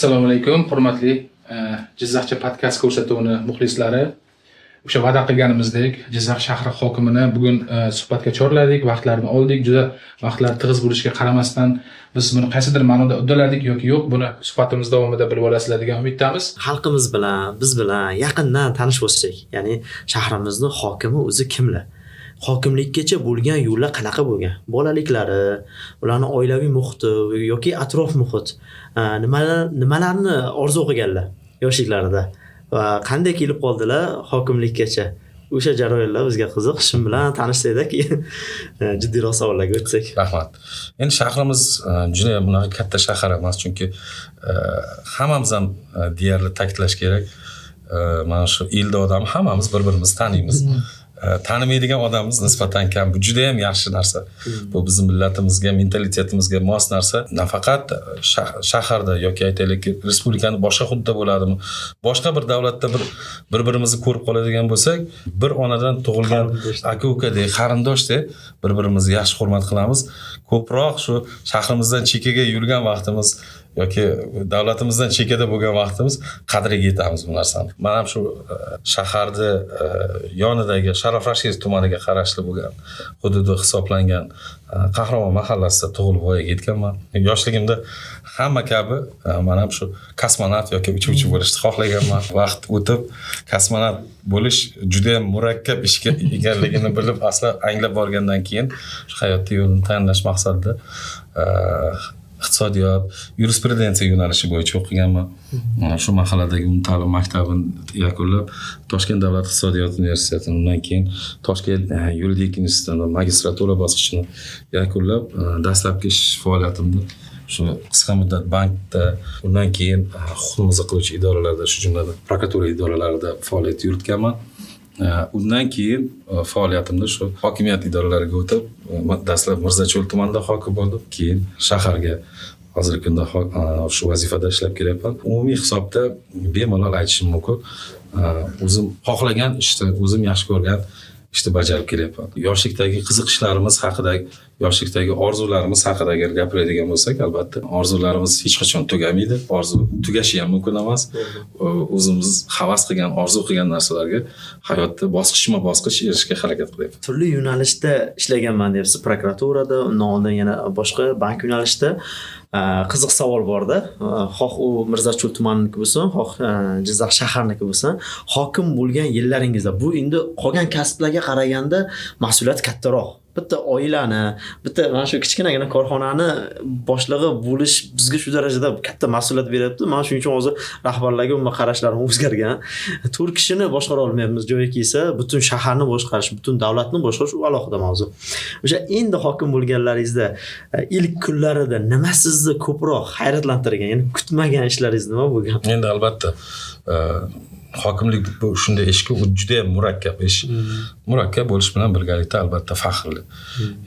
Assalomu alaykum, hurmatli Jizzaxcha podkast ko'rsatuvini muxlislari. O'sha va'da qilganimizdek, Jizzax shahri hokimini bugun suhbatga chorladik, vaqtlarini oldik. Juda vaqtlar tig'iz bo'lishiga qaramasdan biz buni qaysidir ma'noda uddaladik yoki yo'q, buni suhbatimiz davomida bilib olasizlar degan umiddamiz. Xalqimiz bilan, biz bilan yaqindan tanish bo'lsak, ya'ni shahrimizning hokimi o'zi kimlar? Hokimlikkacha bo'lgan yo'llar qanaqa bo'lgan? Bolaliklari, ularning oilaviy muhiti yoki atrof muhit nimalarni orzu qilganlar yoshliklarida va qanday kelib qoldilar hokimlikkacha? O'sha jarayonlar bizga qiziq. Shu bilan tanishsak, keyin jiddiyroq savollarga o'tsak. Rahmat. Endi shahrimiz juda bunaqa katta shahar emas, chunki hammamiz ham deyarli ta'kidlash kerak. Mana shu elda odam hammamiz bir-birimizni taniymiz. Tanimaydigan odamimiz nisbatan kam. Bu juda ham yaxshi narsa. Bu bizning millatimizga, mentalitetimizga mos narsa. Nafaqat shaharda yoki aytaylik respublikaning boshqa hududida bo'ladimi, boshqa bir davlatda bir-birimizni ko'rib qoladigan bo'lsak, bir onadan tug'ilgan aka-ukadek, qarindoshdek bir-birimizni yaxshi hurmat qilamiz. Ko'proq shu shahrimizdan chekkaga yurgan vaqtimiz yoki davlatimizdan chekkada bo'lgan vaqtimiz qadriga yetamiz bu narsani. Men ham shu shaharda yonidagi Sharof Rashidov tumaniga qarashli bo'lgan hududi hisoblangan Qahramon mahallasida tug'ilib voyaga yetganman. Yoshligimda hamma kabi men ham shu kosmonavt yoki uchuvchi bo'lishni xohlaganman. Vaqt o'tib kosmonavt bo'lish juda ham murakkab ishga ekanligini bilib, asla anglab borgandan keyin shu hayotda yo'lni tanlash maqsadida iqtisodiyot, yurisprudensiya yo'nalishi bo'yicha o'qiganman. Shu mahalladagi umumta'lim maktabini yakunlab, Toshkent davlat iqtisodiyot universitetini, undan keyin Toshkent yuridik institutida magistratura bosqichini yakunlab, dastlabki ish faoliyatimni shu qisqa muddat bankda, undan keyin huquqni qiluvchi idoralarda, shu jumladan prokuratura idoralarida faoliyat yuritganman. Undan keyin faoliyatimda shu hokimiyat idoralariga o'tib, dastlab Mirzacho'l tumanida hokim bo'ldim, keyin shaharga hozirgi kunda shu vazifada ishlab kelyapman. Umumiy hisobda bemalol aytishim mumkin, o'zim xohlagan ishni, o'zim yaxshi ko'rgan ishni bajarib kelyapman. Yoshlikdagi qiziqishlarimiz haqida, yoshlikdagi orzularimiz haqida agar gapiradigan bo'lsak, albatta orzularimiz hech qachon tugamaydi. Orzu tugashi ham mumkin emas. O'zimiz havas qilgan, orzu qilgan narsalarga hayotda bosqichma-bosqich erishishga harakat qilyapman. Turli yo'nalishda ishlaganman deyapsiz, prokuraturada, undan oldin yana boshqa bank yo'nalishida. Qiziq savol borda. Xoh u Mirzacho'l tumaniki bo'lsin, xoh Jizzax shaharniki bo'lsin, hokim bo'lgan yillaringizda bu endi qolgan kasblarga qaraganda mas'uliyat kattaroq. Bitta oilani, bitta mana shu kichkinagina korxonani boshlig'i bo'lish bizga shu darajada katta mas'uliyat beryapti. Mana shuning uchun hozir rahbarlarga umuman qarashlarim o'zgargan. 4 kishini boshqara olmayapmiz joyi kelsa, butun shaharni boshqarish, butun davlatni boshqarish u alohida mavzu. O'sha endi hokim bo'lganlaringizda ilk kunlarida nima sizni ko'proq hayratlantirgan, ya'ni kutmagan ishlaringiz nima bo'lgan? Endi albatta hokimlik bu shunday ishki, u juda ham murakkab ish. Murakkab bo'lish bilan birgalikda albatta faxrli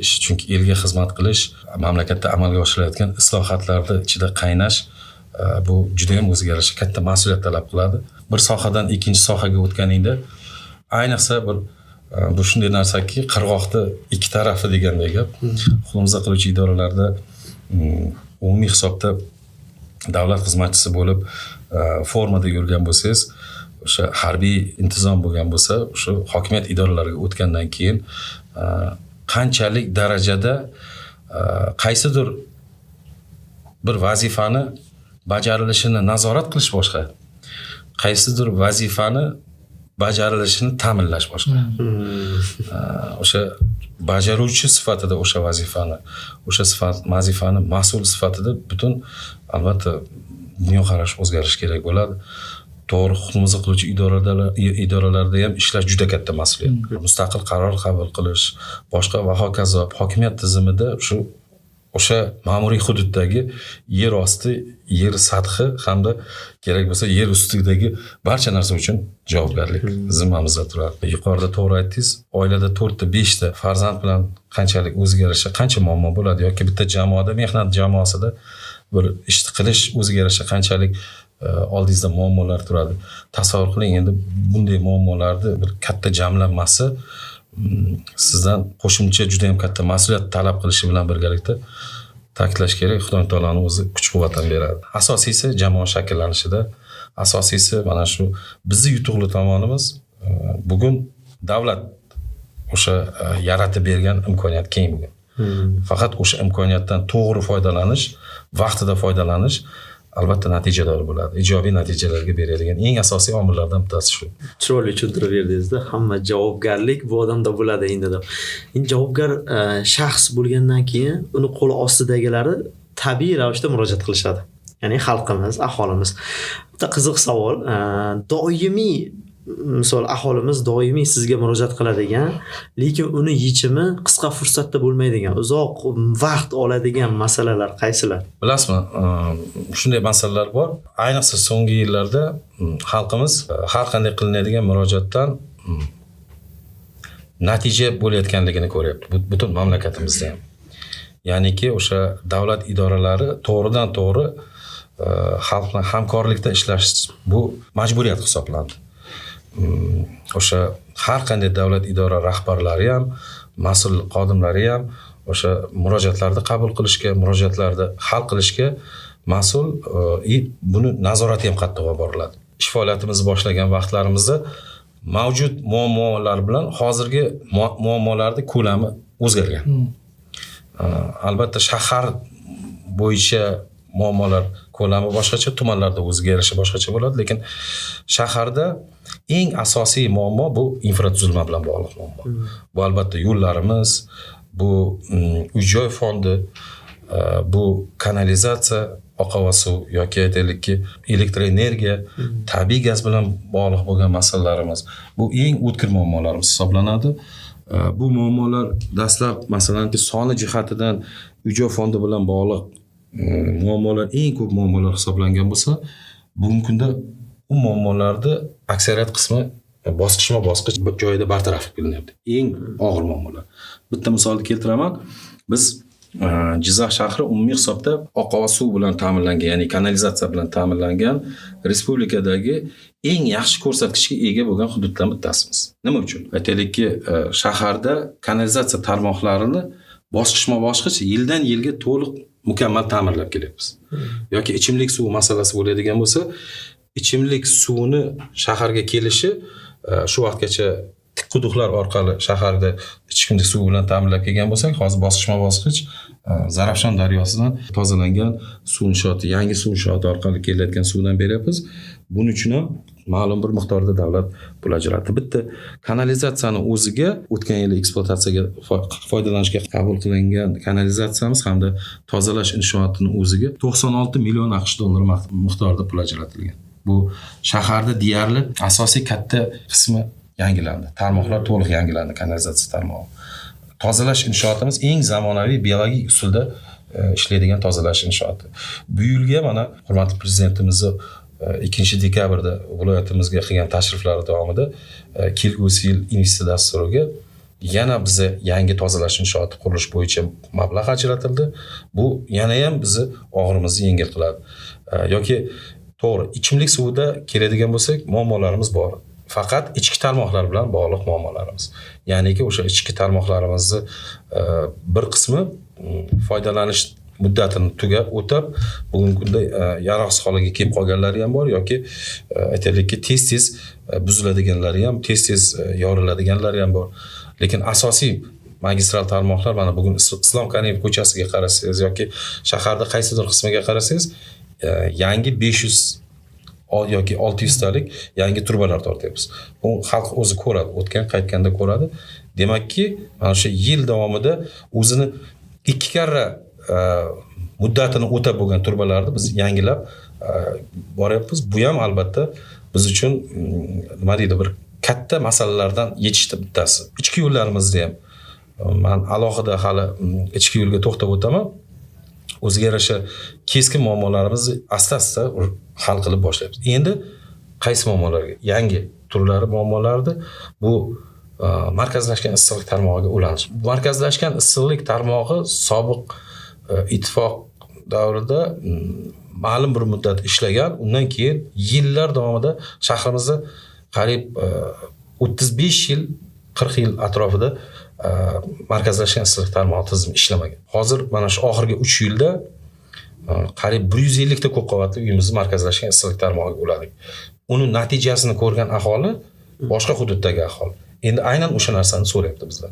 ish. Chunki elga xizmat qilish, mamlakatda amalga oshirilayotgan islohotlarda ichida qaynash, bu juda ham o'ziga yarasha katta mas'uliyat talab qiladi. Bir sohadan ikkinchi sohaga o'tganingda, ayniqsa bu shunday narsaki, qirg'oqda ikki tarafi degandek gap. Huquqni qiluvchi idoralarda umumiy hisobda davlat xizmatchisi bo'lib formada yurgan bo'lsangiz, o'sha harbiy intizom bo'lgan bo'lsa, o'sha hokimiyat idoralariga o'tgandan keyin qanchalik darajada qaysidir bir vazifani bajarilishini nazorat qilish boshqa, qaysidir vazifani bajarilishini ta'minlash boshqa. O'sha bajaruvchi sifatida o'sha vazifani mas'ul sifatida butun albatta dunyoqarash o'zgarishi kerak bo'ladi. To'g'ri, huquqni qiluvchi idoralarda ham ishlash juda katta mas'uliyat. Mustaqil qaror qabul qilish, boshqa va hokazo. Hokimiyat tizimida o'sha ma'muriy hududdagi yer osti, yer sathi hamda kerak bo'lsa yer ustidagi barcha narsa uchun javobgarlik zimmamizda turadi. Yuqorida to'g'ri aytdingiz, oilada 4 ta 5 ta farzand bilan qanchalik o'ziga yarasha qancha muammo bo'ladi yoki bitta jamoada, mehnat jamoasida bir ishni qilish o'ziga yarasha qanchalik oldingizda muammolar turadi. Tasavvur qiling, endi bunday muammolarni bir katta jamlanmasi sizdan qo'shimcha juda ham katta mas'uliyat talab qilishi bilan birgalikda ta'kidlash kerak, Xudo taoloning o'zi kuch-quvvatdan beradi. Asosiysi jamoa shakllanishida, asosiysi mana shu bizning yutuqli tomonimiz bugun davlat o'sha yaratib bergan imkoniyat keng bugun. Faqat o'sha imkoniyatdan to'g'ri foydalanish, vaqtida foydalanish albatta natijador bo'ladi. Ijobiy natijalarga beradigan eng asosiy omillardan bittasi shu. Chiroyli tushuntirib berdingiz-da, hamma javobgarlik bu odamda bo'ladi endi deb. Endi javobgar shaxs bo'lgandan keyin uni qo'li ostidagilari tabiiy ravishda murojaat qilishadi. Ya'ni xalqimiz, aholimiz. Bitta qiziq savol, doimiy misol aholimiz doimiy sizga murojaat qiladigan, lekin uni yechimi qisqa fursatda bo'lmaydigan, uzoq vaqt oladigan masalalar qaysilar? Bilasizmi, shunday masalalar bor. Ayniqsa so'nggi yillarda xalqimiz har qanday qilinadigan murojaatdan natija bo'layotganligini ko'ryapti. Butun mamlakatimizda ham. Ya'niki o'sha davlat idoralari to'g'ridan to'g'ri xalq bilan hamkorlikda ishlash bu majburiyat hisoblanadi. O'sha har qanday davlat idora rahbarlari ham, mas'ul xodimlari ham o'sha murojaatlarni qabul qilishga, murojaatlarni hal qilishga mas'ul, buni nazorati ham qattiq olib boriladi. Ish faoliyatimizni boshlagan vaqtlarimizda mavjud muammolar bilan hozirgi muammolarning ko'lami o'zgargan. Albatta shahar bo'yicha muammolar ko'lami boshqacha, tumanlarda o'ziga yarasha boshqacha bo'ladi, lekin shaharda eng asosiy muammo bu infratuzilma bilan bog'liq muammo. Bu albatta yo'llarimiz, bu uy-joy fondi, bu kanalizatsiya, oqova suv yoki aytaylikki elektroenergiya, tabiiy gaz bilan bog'liq bo'lgan masalalarimiz. Bu eng o'tkir muammolarimiz hisoblanadi. Bu muammolar dastlab masalan soni jihatidan uy-joy fondi bilan bog'liq muammolar eng ko'p muammolar hisoblangan bo'lsa, bugungi kunda u muammolarni aksariyat qismi bosqichma-bosqich joyida bartaraf qilinyapti. Eng og'ir muammolar. Bitta misolni keltiraman. Biz Jizzax shahri umumiy hisobda oqova suv bilan ta'minlangan, ya'ni kanalizatsiya bilan ta'minlangan respublikadagi eng yaxshi ko'rsatkichga ega bo'lgan hududdan bittasimiz. Nima uchun? Aytaylikki, shaharda kanalizatsiya tarmoqlarini bosqichma-bosqich yildan yilga to'liq mukammal ta'mirlab kelyapmiz. Yoki ichimlik suvi masalasi bo'ladigan bo'lsa, ichimlik suvini shaharga kelishi shu vaqtgacha quduqlar orqali shaharda ichimlik suvi bilan ta'minlab kelgan bo'lsak, hozir bosqichma-bosqich Zarafshon daryosidan tozalangan suv inshoti, yangi suv inshoti orqali kelayotgan suvdan beryapmiz. Buning uchun ham ma'lum bir miqdorda davlat pul ajratdi. Bitta kanalizatsiyani o'ziga o'tgan yil ekspluatatsiyaga foydalanishga qabul qilingan kanalizatsiyamiz hamda tozalash inshootining o'ziga 96 million AQSh dollari miqdorida pul ajratilgan. Bu shaharda deyarli asosiy katta qismi yangilandi. Tarmoqlar to'liq yangilandi, kanalizatsiya tarmog'i. Tozalash inshootimiz eng zamonaviy biologik usulda ishlaydigan tozalash inshooti. Bu yilga mana hurmatli prezidentimizni 2-dekabrda viloyatimizga qilgan tashriflari davomida kelgusi yil investitsiya dasturiga yana bizni yangi tozalash inshooti qurilish bo'yicha mablag' ajratildi. Bu yana ham bizni og'irimizni yengil qiladi. Yoki to'g'ri, ichimlik suvida keladigan bo'lsak, muammolarimiz bor. Faqat ichki tarmoqlar bilan bog'liq muammolarimiz. Ya'niki o'sha ichki tarmoqlarimizni bir qismi foydalanish muddatini tugab o'tab, bugungi kunda yaroqsiz holiga kelib qolganlari ham bor yoki aytaylikki tez-tez buziladiganlari ham, tez-tez yoriladiganlari ham bor. Lekin asosiy magistral tarmoqlar mana bugun Islom Karimov ko'chasiga qarasangiz yoki shaharda qaysidir qismiga qarasangiz, yangi 500 yoki 600 talik yangi turbalar tortyapmiz. Bu xalq o'zi ko'radi, o'tgan qaytganda ko'radi. Demakki, mana shu yil davomida o'zini 2 karra muddatini o'tab bo'lgan turbalarni biz yangilab boryapmiz. Bu ham albatta biz uchun nima deydi, bir katta masalalardan yechishdi bittasi. Ichki yo'llarimizda ham men alohida hali ichki yo'lga to'xtab o'taman. O'ziga yarasha keskin muammolarimizni asta-asta hal qilib boshlayapmiz. Endi qaysi muammolarga? Yangi turlari muammolarni bu markazlashgan issiqlik tarmog'iga ulanish. Markazlashgan issiqlik tarmog'i sobiq ittifoq davrida ma'lum bir muddat ishlagan. Undan keyin yillar davomida shahrimizda qariyb 35 yil, 40 yil atrofida markazlashgan issiqlik tarmog'i tizimi ishlamagan. Hozir mana shu oxirgi 3 yilda qariyb 150 ta ko'p qavatli uyimizni markazlashgan issiqlik tarmog'iga uladik. Uni natijasini ko'rgan aholi boshqa hududdagi aholi endi aynan o'sha narsani so'rayapti bizdan.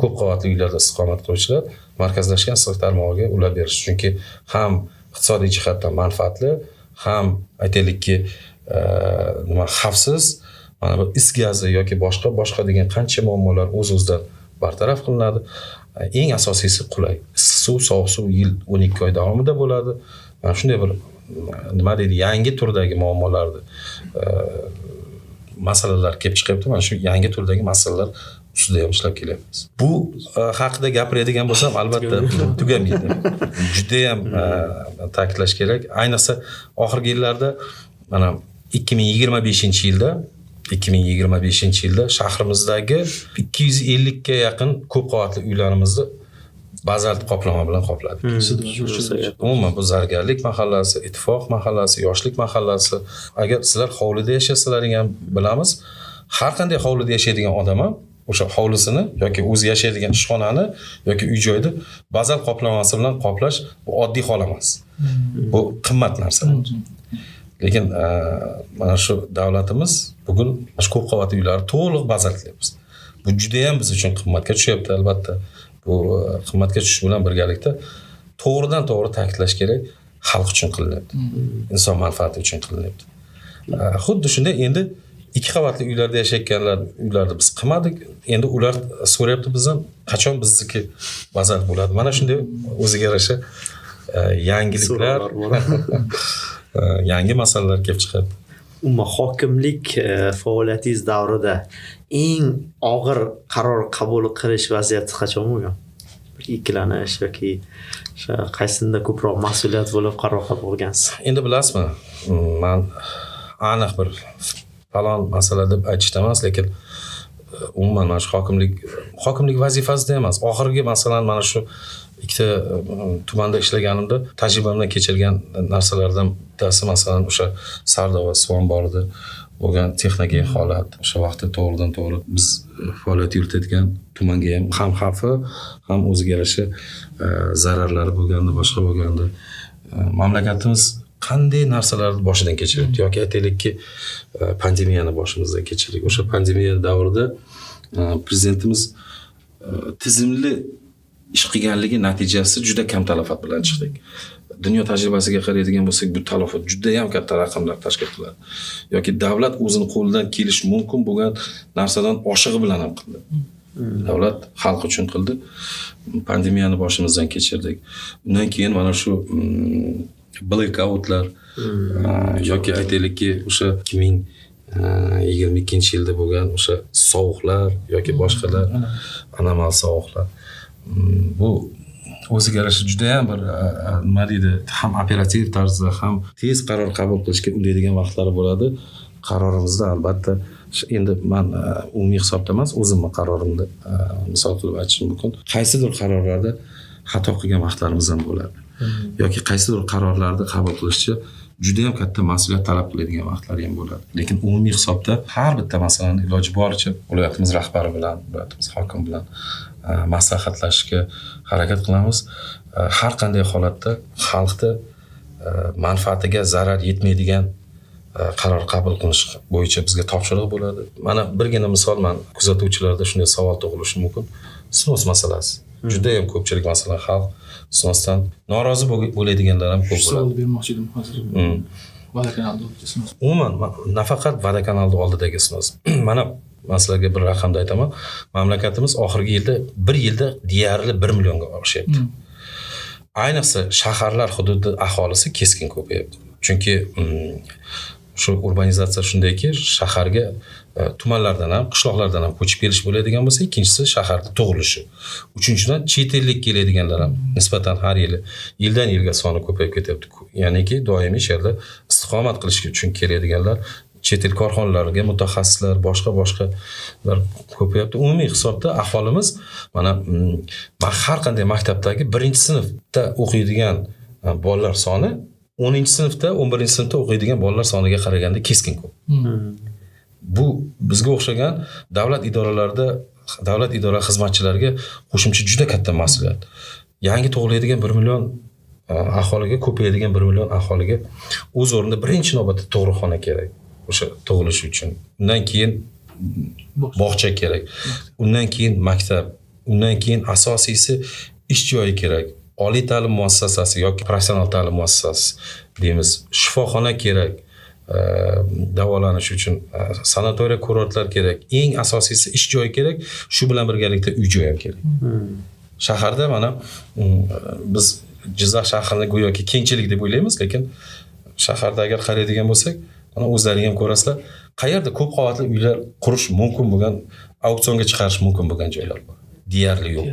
Ko'p qavatli uylarda istiqomat qiluvchilar markazlashgan issiqlik tarmog'iga ulab berish, chunki ham iqtisodiy jihatdan manfaatli, ham aytaylikki xavfsiz, mana bu is gazi yoki boshqa degan qancha muammolar o'z-o'zidan bartaraf qilinadi. Eng asosiysi qulay. Issiq suv, sovuq suv yil 12 oy davomida bo'ladi. Mana shunday bir nima deydi, yangi turdagi muammolarni masalalar kelib chiqyapti. Mana shu yangi turdagi masalalar ustida ham ishlab kelyapmiz. Bu haqida gapiradigan bo'lsam, albatta tugamaydi. Juda ham ta'kidlash kerak. Ayniqsa oxirgi yillarda mana 2025-yilda shahrimizdagi 250 ga yaqin ko'p qavatli uylarimizni bazalt qoplama bilan qopladik. Umuman bu Zargarlik mahallasi, Ittifoq mahallasi, Yoshlik mahallasi. Agar sizlar hovlida yashasalaring ham bilamiz, har qanday hovlida yashaydigan odam ham o'sha hovlisini yoki o'zi yashaydigan ishxonani yoki uy-joyni bazalt qoplamasi bilan qoplash bu oddiy hol emas. Bu qimmat narsa. Lekin mana shu davlatimiz bugun shu ko'p qavatli uylarni to'liq bazaltlayapmiz. Bu juda ham biz uchun qimmatga tushyapti, albatta. Bu qimmatga tushish bilan birgalikda to'g'ridan to'g'ri ta'kidlash kerak, xalq uchun qilinyapti. Inson manfaati uchun qilinyapti. Xuddi shunday endi 2 qavatli uylarda yashayotganlar uylarni biz qilmadik. Endi ular so'rayapti bizdan, qachon bizniki bazalt bo'ladi. Mana shunday o'ziga yarasha yangiliklar, yangi masalalar kelib chiqadi. Umuman hokimlik faoliyatingiz davrida eng og'ir qaror qabul qilish vaziyati qachon bo'lgan? Bir ikkilanish yoki qaysidir ko'proq mas'uliyat bo'lib qaror qabul qilgansiz? Endi bilasizmi, men aniq bir falon masala deb aytishda emas, lekin umuman mana shu hokimlik vazifasida emas. Oxirgi masalan mana shu ikkita tumanda ishlaganimda tajribamdan kechirgan narsalardan bittasi masalan o'sha Sardova Suvon borida bo'lgan texnogen holat. O'sha vaqtda to'g'ridan to'g'ri biz faoliyat yuritayotgan tumanga ham xavfi, ham o'ziga yarasha zararlari bo'lganda, boshqa bo'lganda mamlakatimiz qanday narsalarni boshidan kechiryapti yoki aytaylikki pandemiyani boshimizdan kechirdik. O'sha pandemiya davrida prezidentimiz tizimli ish qilganligi natijasi juda kam talafot bilan chiqdik. Dunyo tajribasiga qaraydigan bo'lsak, bu talafot juda ham katta raqamlar tashkil qiladi. Yoki davlat o'zining qo'lidan kelish mumkin bo'lgan narsadan oshig'i bilan ham qildi. Davlat xalq uchun qildi. Pandemiyani boshimizdan kechirdik. Undan keyin mana shu blackoutlar yoki aytaylikki o'sha 2022-yilda bo'lgan o'sha sovuqlar yoki boshqalar anomal sovuqlar. Bu o'ziga yarasha juda ham bir nima deydi, ham operativ tarzda ham tez qaror qabul qilishga undaydigan vaqtlari bo'ladi. Qarorimizda albatta endi men umumiy hisobda emas, o'zimning qarorimda misol qilib aytishim mumkin. Qaysidir qarorlarda xato qilgan vaqtlarimiz ham bo'ladi. Yoki qaysidir qarorlarni qabul qilishda juda ham katta mas'uliyat talab qiladigan vaqtlar ham bo'ladi. Lekin umumiy hisobda har bitta masalani iloji boricha viloyatimiz rahbari bilan, viloyatimiz hokim bilan maslahatlashishga harakat qilamiz. Har qanday holatda xalqni manfaatiga zarar yetmaydigan qaror qabul qilish bo'yicha bizga topshiriq bo'ladi. Mana birgina misol, men kuzatuvchilarda shunday savol tug'ilishi mumkin. Snos masalasi. Juda ham ko'pchilik masalan xalq snosdan norozi bo'ladiganlar ham ko'p bo'ladi. Savol bermoqchi edim hozir. Vodakanalda snos. Umuman nafaqat Vodakanalda oldidagi snos. Mana sizlarga bir raqamda aytaman. Mamlakatimiz oxirgi yilda bir yilda deyarli 1 millionga oshyapti. Ayniqsa shaharlar hududi aholisi keskin ko'payapti. Chunki shu urbanizatsiya shundayki, shaharga tumanlardan ham, qishloqlardan ham ko'chib kelish bo'ladigan bo'lsa, ikkinchisi shaharda tug'ilishi. Uchinchidan chet ellik keladiganlar ham nisbatan har yildan yilga soni ko'payib ketyapti. Ya'niki doimiy shu yerda istiqomat qilish uchun keladiganlar, chet el korxonalariga mutaxassislar, boshqalar ko'payapti. Umumiy hisobda aholimiz mana har qanday maktabdagi 1-sinfda o'qiydigan bolalar soni 10-sinfda, 11-sinfda o'qiydigan bolalar soniga qaraganda keskin ko'p. Bu bizga o'xshagan davlat idoralarida davlat idora xizmatchilariga qo'shimcha juda katta mas'uliyat. Yangi tug'ilaydigan 1 million aholiga, ko'payadigan 1 million aholiga o'z o'rnida birinchi navbatda tug'ruqxona kerak. O'sha tug'ilish uchun. Undan keyin bog'cha kerak. Undan keyin maktab, undan keyin asosiysi ish joyi kerak. Oliy ta'lim muassasasi yoki professional ta'lim muassasasi deymiz. Shifoxona kerak. Davolanish uchun sanatoriya, kurortlar kerak. Eng asosiysi ish joyi kerak. Shu bilan birgalikda uy joy ham kerak. Shaharda mana biz Jizzax shahrini go'yoki kengchilik deb o'ylaymiz, lekin shaharda agar qaraydigan bo'lsak, mana o'zlaring ham ko'rasizlar, qayerda ko'p qavatli uylar qurish mumkin bo'lgan, auksionga chiqarish mumkin bo'lgan joylar bor. Deyarli yo'q.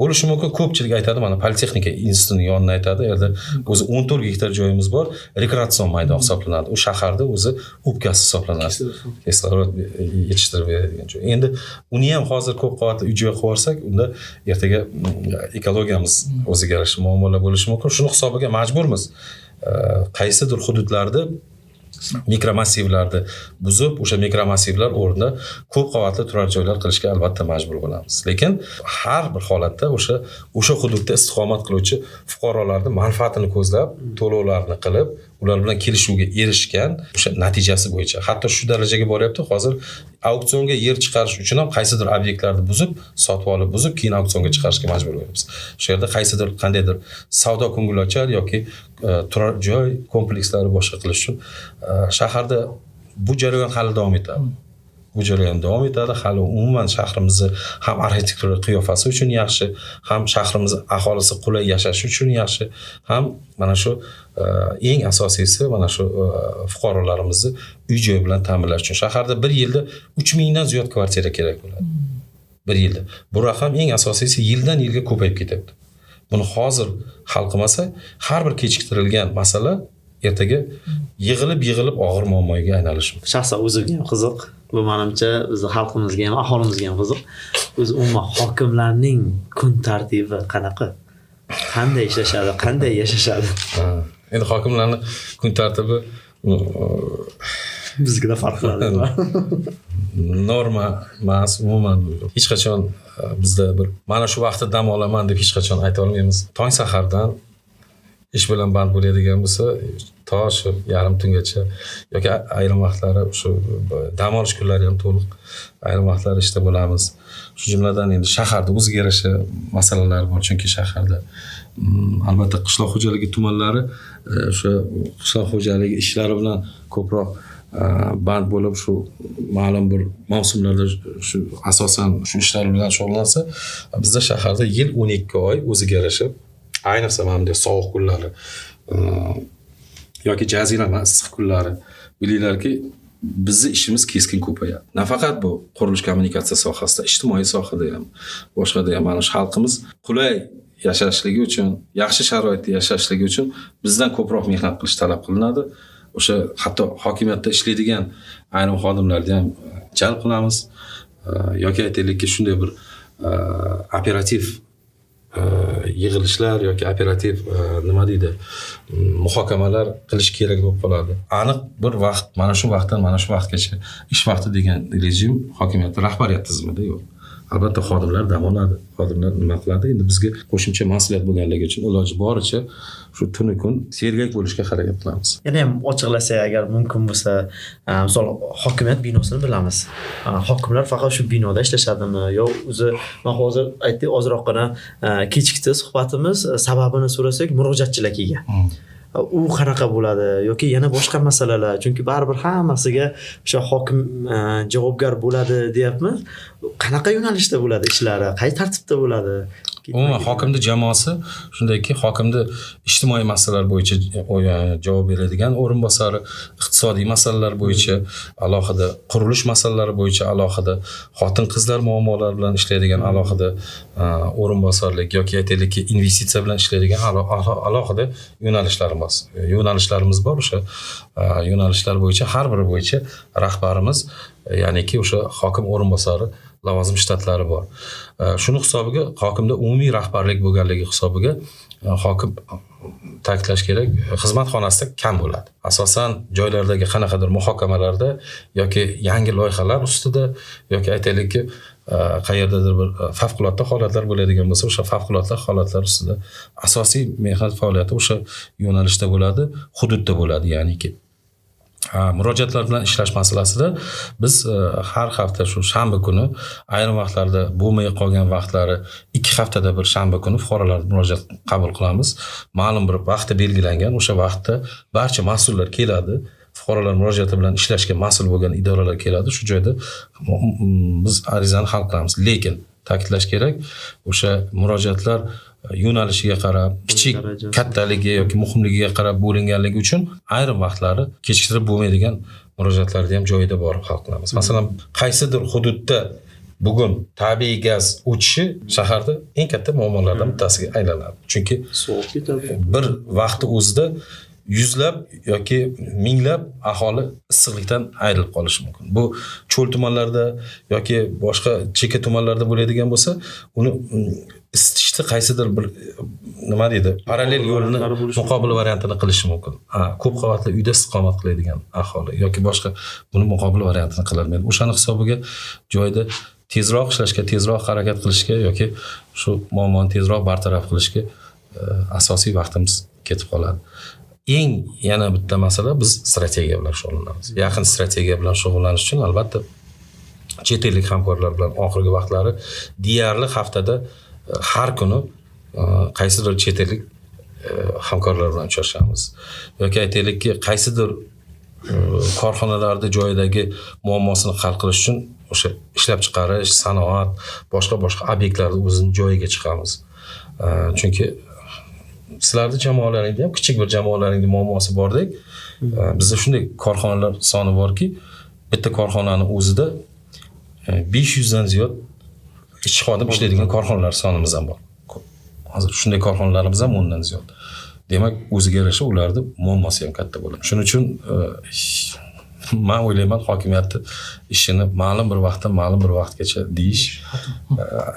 Bo'lishi mumkin, ko'pchilik aytadi, mana Politexnika institutining yonini aytadi, yerda o'zi 14 gektar joyimiz bor, rekreatsion maydon hisoblanadi. U shaharda o'zi o'pkasi hisoblanadi. Kislorod yetishtirib beradigan joy. Endi uni ham hozir ko'p qavatli uy joy qilib olsak, unda ertaga ekologiyamiz o'ziga yarasha muammolar bo'lishi mumkin. Shuni hisobiga majburmiz. Qaysidir hududlarda mikromassivlarni buzib, o'sha mikromassivlar o'rnida ko'p qavatli turar joylar qilishga albatta majbur bo'lamiz. Lekin har bir holatda o'sha hududda istiqomat qiluvchi fuqarolarning manfaatini ko'zlab, to'lovlarni qilib, ular bilan kelishuvga erishgan o'sha natijasi bo'yicha, hatto shu darajaga boryapti, hozir auksionga yer chiqarish uchun ham qaysidir obyektlarni buzib, sotib olib, buzib, keyin auksionga chiqarishga majbur bo'lamiz. Shu yerda qaysidir qandaydir savdo ko'ngilochar yoki turar joy komplekslari boshqa qilish uchun shaharda bu jarayon hali davom etadi. Bu jarayon davom etadi. Hali umuman shahrimizni ham arxitektura qiyofasi uchun yaxshi, ham shahrimiz aholisi qulay yashashi uchun yaxshi, ham mana shu eng asosiysi mana shu fuqarolarimizni uy joy bilan ta'minlash uchun shaharda bir yilda 3000 dan ziyod kvartira kerak bo'ladi. Bir yilda. Bu raqam eng asosiysi yildan yilga ko'payib ketyapti. Buni hozir hal qilmasa, har bir kechiktirilgan masala ertaga yig'ilib og'ir muammoga aylanishi mumkin. Shaxsan o'zimga ham qiziq. Bu menimcha bizni xalqimizga ham, aholimizga ham qiziq. O'zi umuman hokimlarning kun tartibi qanaqa? Qanday ishlashadi, qanday yashashadi? Endi hokimlarning kun tartibi bizga farq qiladi. Norma emas, umuman hech qachon bizda bir mana shu vaqtda dam olaman deb hech qachon ayta olmaymiz. Tong sahardan ish bilan band bo'ladigan bo'lsa, to shu yarim tungacha yoki ayrim vaqtlari shu dam olish kunlari ham to'liq, ayrim vaqtlari ishda bo'lamiz. Shu jumladan endi shaharda o'ziga yarasha masalalar bor, chunki shaharda albatta qishloq xo'jaligi tumanlari o'sha qishloq xo'jaligi ishlari bilan ko'proq band bo'lib, shu ma'lum bir mavsumlarda shu asosan shu ishlar bilan shug'ullansa, bizda shaharda yil 12 oy o'ziga yarasha, ayniqsa mana bunday sovuq kunlari yoki jazirama issiq kunlari, bilinglarki, bizni ishimiz keskin ko'payadi. Nafaqat bu qurilish kommunikatsiya sohasida, ijtimoiy sohada ham, boshqada ham mana shu xalqimiz qulay yashashligi uchun, yaxshi sharoitda yashashligi uchun bizdan ko'proq mehnat qilish talab qilinadi. O'sha hatto hokimiyatda ishlaydigan ayrim xodimlarni ham jalb qilamiz yoki aytaylikki shunday bir operativ yig'ilishlar yoki operativ nima deydi, muhokamalar qilish kerak bo'lib qoladi. Aniq bir vaqt, mana shu vaqtdan mana shu vaqtgacha ish vaqti degan rejim hokimiyat rahbariyat tizimida yo'q. Albatta xodimlar dam oladi, xodimlar nima qiladi? Endi bizga qo'shimcha mas'uliyat bo'lganligi uchun iloji boricha shu tuni kun sergak bo'lishga harakat qilamiz. Yana ham ochiqlasak agar mumkin bo'lsa, misol hokimiyat binosini bilamiz. Hokimlar faqat shu binoda ishlashadimi yo o'zi, men hozir aytdik ozroqgina kechikdi suhbatimiz, sababini so'rasak murojaatchilar kelgan. U qanaqa bo'ladi yoki yana boshqa masalalar, chunki baribir hammasiga o'sha hokim javobgar bo'ladi deyapmiz. Qanaqa yo'nalishda bo'ladi ishlari, qay tartibda bo'ladi? Umuman hokimning jamoasi shundayki, hokimning ijtimoiy masalalar bo'yicha javob beradigan o'rinbosari, iqtisodiy masalalar bo'yicha alohida, qurilish masalalari bo'yicha alohida, xotin-qizlar muammolari bilan ishlaydigan alohida o'rinbosarlik yoki aytaylikki investitsiya bilan ishlaydigan alohida yo'nalishlarimiz bor. O'sha yo'nalishlar bo'yicha har biri bo'yicha rahbarimiz, ya'niki o'sha hokim o'rinbosari lavozim shtatlari bor. Shuni hisobiga hokimda umumiy rahbarlik bo'lganligi hisobiga hokim ta'kidlash kerak, xizmat xonasida kam bo'ladi. Asosan joylardagi qanaqadir muhokamalarda yoki yangi loyihalar ustida yoki aytaylikki qayerdadir bir favqulodda holatlar bo'ladigan bo'lsa, o'sha favqulodda holatlar ustida asosiy mehnat faoliyati o'sha yo'nalishda bo'ladi, hududda bo'ladi, ya'niki. Murojaatlar bilan ishlash masalasida biz har hafta shu shanba kuni, ayrim vaqtlarda bo'lmay qolgan vaqtlari 2 haftada bir shanba kuni fuqarolar murojaat qabul qilamiz. Ma'lum bir vaqti belgilangan, o'sha vaqtda barcha mas'ullar keladi. Fuqarolar murojaati bilan ishlashga mas'ul bo'lgan idoralar keladi. Shu joyda biz arizani hal qilamiz. Lekin ta'kidlash kerak, o'sha murojaatlar yo'nalishiga qarab, kichik kattaligi yoki muhimligiga qarab bo'linganligi uchun ayrim vaqtlari kechiktirib bo'lmaydigan murojaatlarni ham joyida borib hal qilamiz. Masalan, qaysidir hududda bugun tabiiy gaz o'chishi shaharda eng katta muammolardan bittasiga aylanadi. Chunki bir vaqti o'zida yuzlab yoki minglab aholi issiqlikdan ayrilib qolishi mumkin. Bu cho'l tumanlarda yoki boshqa chekka tumanlarda bo'ladigan bo'lsa, uni isitishda qaysidir bir nima deydi, parallel yo'lini muqobil variantini qilishi mumkin. Ko'p qavatli uyda istiqomat qiladigan aholi yoki boshqa buni muqobil variantini qilolmaydi. O'shani hisobiga joyda tezroq ishlashga, tezroq harakat qilishga yoki shu muammoni tezroq bartaraf qilishga asosiy vaqtimiz ketib qoladi. Eng yana bitta masala, biz strategiya bilan shug'ullanamiz. Yaqin strategiya bilan shug'ullanish uchun albatta chet ellik hamkorlar bilan oxirgi vaqtlari deyarli haftada har kuni qaysidir chet ellik hamkorlar bilan uchrashamiz. Yoki aytaylikki, qaysidir korxonalarda joyidagi muammosini hal qilish uchun o'sha ishlab chiqarish, sanoat, boshqa obyektlarda o'zini joyiga chiqamiz. Chunki sizlarning jamoalaringda ham kichik bir jamoalaringda muammosi bordek, bizda shunday korxonalar soni borki, bitta korxonaning o'zida 500 dan ziyod ishchi xodim ishlaydigan korxonalar sonimiz ham bor. Hozir shunday korxonalarimiz ham 10 dan ziyod. Demak, o'ziga yarasha ularning muammosi ham katta bo'ladi. Shuning uchun men o'ylayman, hokimiyatni ishini ma'lum bir vaqtdan ma'lum bir vaqtgacha deyish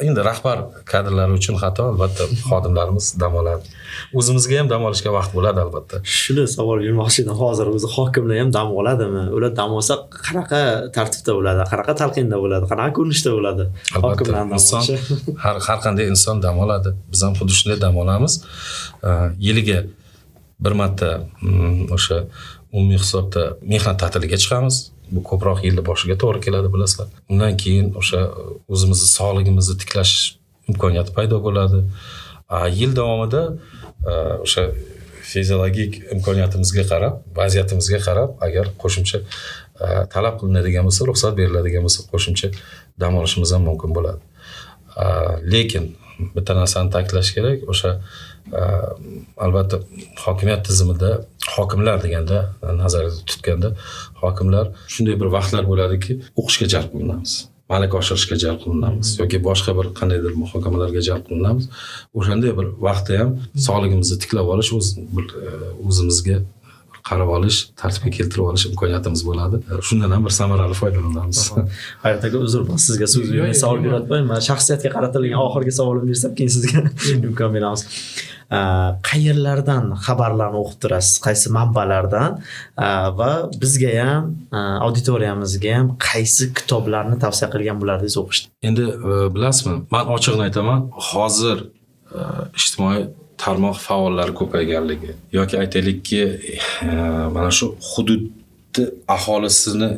endi rahbar kadrlari uchun xato, albatta xodimlarimiz dam oladi. O'zimizga ham dam olishga vaqt bo'ladi albatta. Shuni savol bermoqchi edim. Hozir o'zi hokimlar ham dam oladimi? Ular dam olsa qanaqa tartibda bo'ladi? Qanaqa talqinda bo'ladi? Qanaqa ko'rinishda bo'ladi? Hokimlardan inson har qanday inson dam oladi. Biz ham xuddi shunday dam olamiz. Yiliga bir marta o'sha umumiy hisobda mehnat ta'tiliga chiqamiz. Bu ko'proq yilni boshiga to'g'ri keladi, bilasizlar. Undan keyin o'sha o'zimizni sog'ligimizni tiklash imkoniyati paydo bo'ladi. Yil davomida o'sha fiziologik imkoniyatimizga qarab, vaziyatimizga qarab, agar qo'shimcha talab qilinadigan bo'lsa, ruxsat beriladigan bo'lsa, qo'shimcha dam olishimiz ham mumkin bo'ladi. Lekin bitta narsani ta'kidlash kerak, o'sha albatta hokimiyat tizimida hokimlar deganda nazarda tutganda hokimlar shunday bir vaqtlar bo'ladiki, o'qishga jalb qilinamiz, malaka oshirishga jalb qilinamiz yoki boshqa bir qandaydir muhokamalarga jalb qilinamiz. O'shanday bir vaqtda ham sog'ligimizni tiklab olish, o'zimizga qarab olish, tartibga keltirib olish imkoniyatimiz bo'ladi. Shundan ham bir samarali foydalanamiz. Hayrat aka, uzr, sizga so'z bermay savol beratmay, men shaxsiyatga qaratilgan oxirgi savolimni bersam, keyin sizga imkon beramiz. Qayerlardan xabarlarni o'qib turasiz? Qaysi manbalardan va bizga ham, auditoriyamizga ham qaysi kitoblarni tavsiya qilgan bo'lardingiz o'qishni? Endi bilasizmi, men ochig'ini aytaman, hozir ijtimoiy tarmoq faollari ko'payganligi yoki aytaylikki, mana shu hududni aholisini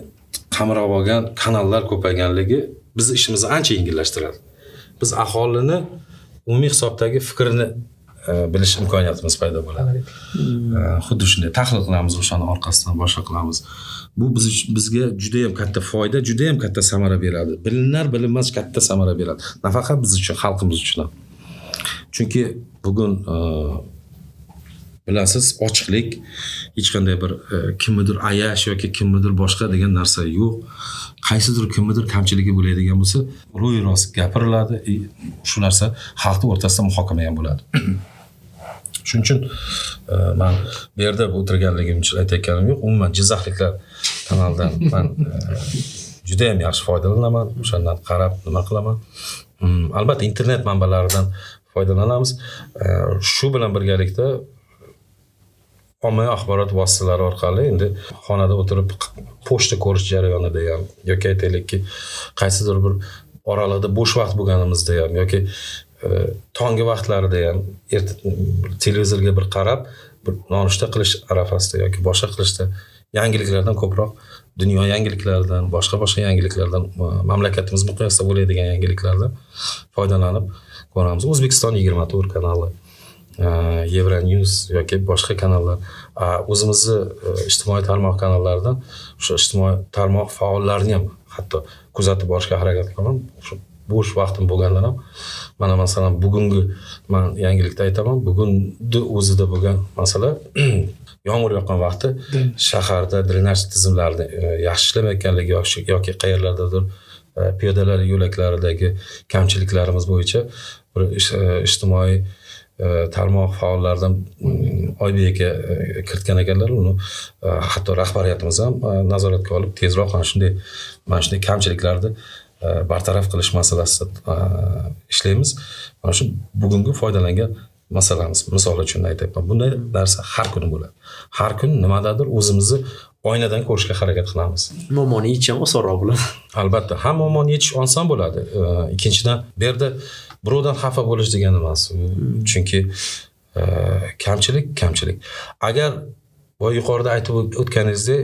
qamrab olgan kanallar ko'payganligi bizni ishimizni ancha yengillashtiradi. Biz aholini umumiy hisobdagi fikrini bilish imkoniyatimiz paydo bo'ladi. Xuddi shunday tahlil qilamiz, o'shani orqasidan boshqa qilamiz. Bu bizga juda ham katta foyda, juda ham katta samara beradi. Bilinar bilinmas katta samara beradi. Nafaqat biz uchun, xalqimiz uchun ham. Chunki bugun bilasiz, ochiqlik, hech qanday bir kimnidir ayash yoki kimnidir boshqa degan narsa yo'q. Qaysidir kimnidir kamchiligi bo'ladigan bo'lsa, ro'y rost gapiriladi. Shu narsa xalq o'rtasida muhokama ham bo'ladi. Shuning uchun men bu yerda o'tirganligim uchun aytayotganim yo'q. Umuman Jizzaxliklar kanalidan men juda ham yaxshi foydalanaman. O'shandan qarab nima qilaman. Albatta internet manbalaridan foydalanamiz. Shu bilan birgalikda ommaviy axborot vositalari orqali endi xonada o'tirib pochta ko'rish jarayonida ham yoki aytaylikki qaysidir bir oralig'ida bo'sh vaqt bo'lganimizda ham yoki tongi vaqtlarida ham televizorga bir qarab bir nonushta qilish arafasida yoki boshqa qilishda yangiliklardan ko'proq dunyo yangiliklaridan boshqa yangiliklardan mamlakatimiz miqyosida bo'ladigan yangiliklardan foydalanib ko'ramiz. O'zbekiston 24 kanali, Euronews yoki boshqa kanallar, o'zimizni ijtimoiy tarmoq kanallaridan o'sha ijtimoiy tarmoq faollarini ham hatto kuzatib borishga harakat qilaman. Bo'sh vaqtim bo'lganda ham mana masalan bugungi men yangilikda aytaman, bugunni o'zida bo'lgan masala yomg'ir yoqqan vaqti shaharda drenaj tizimlarini yaxshi ishlamayotganligi yoki qayerlardadir piyodalar yo'laklaridagi kamchiliklarimiz bo'yicha bir ijtimoiy tarmoq faollaridan Oybek kiritgan ekanlar. Uni hatto rahbariyatimiz ham nazoratga olib tezroq mana shunday kamchiliklarni bartaraf qilish masalasida ishlaymiz. Mana shu bugungi foydalangan masalamiz. Misol uchun aytayapman, bunday narsa har kuni bo'ladi. Har kun nimadadir o'zimizni oynadan ko'rishga harakat qilamiz. Muammoni yechish ham osonroq bo'ladi. Albatta, ham muammoni yechish oson bo'ladi. Ikkinchidan, bu yerda birovdan xafa bo'lish degani emas. Chunki kamchilik. Agar bu yuqorida aytib o'tganingizdek,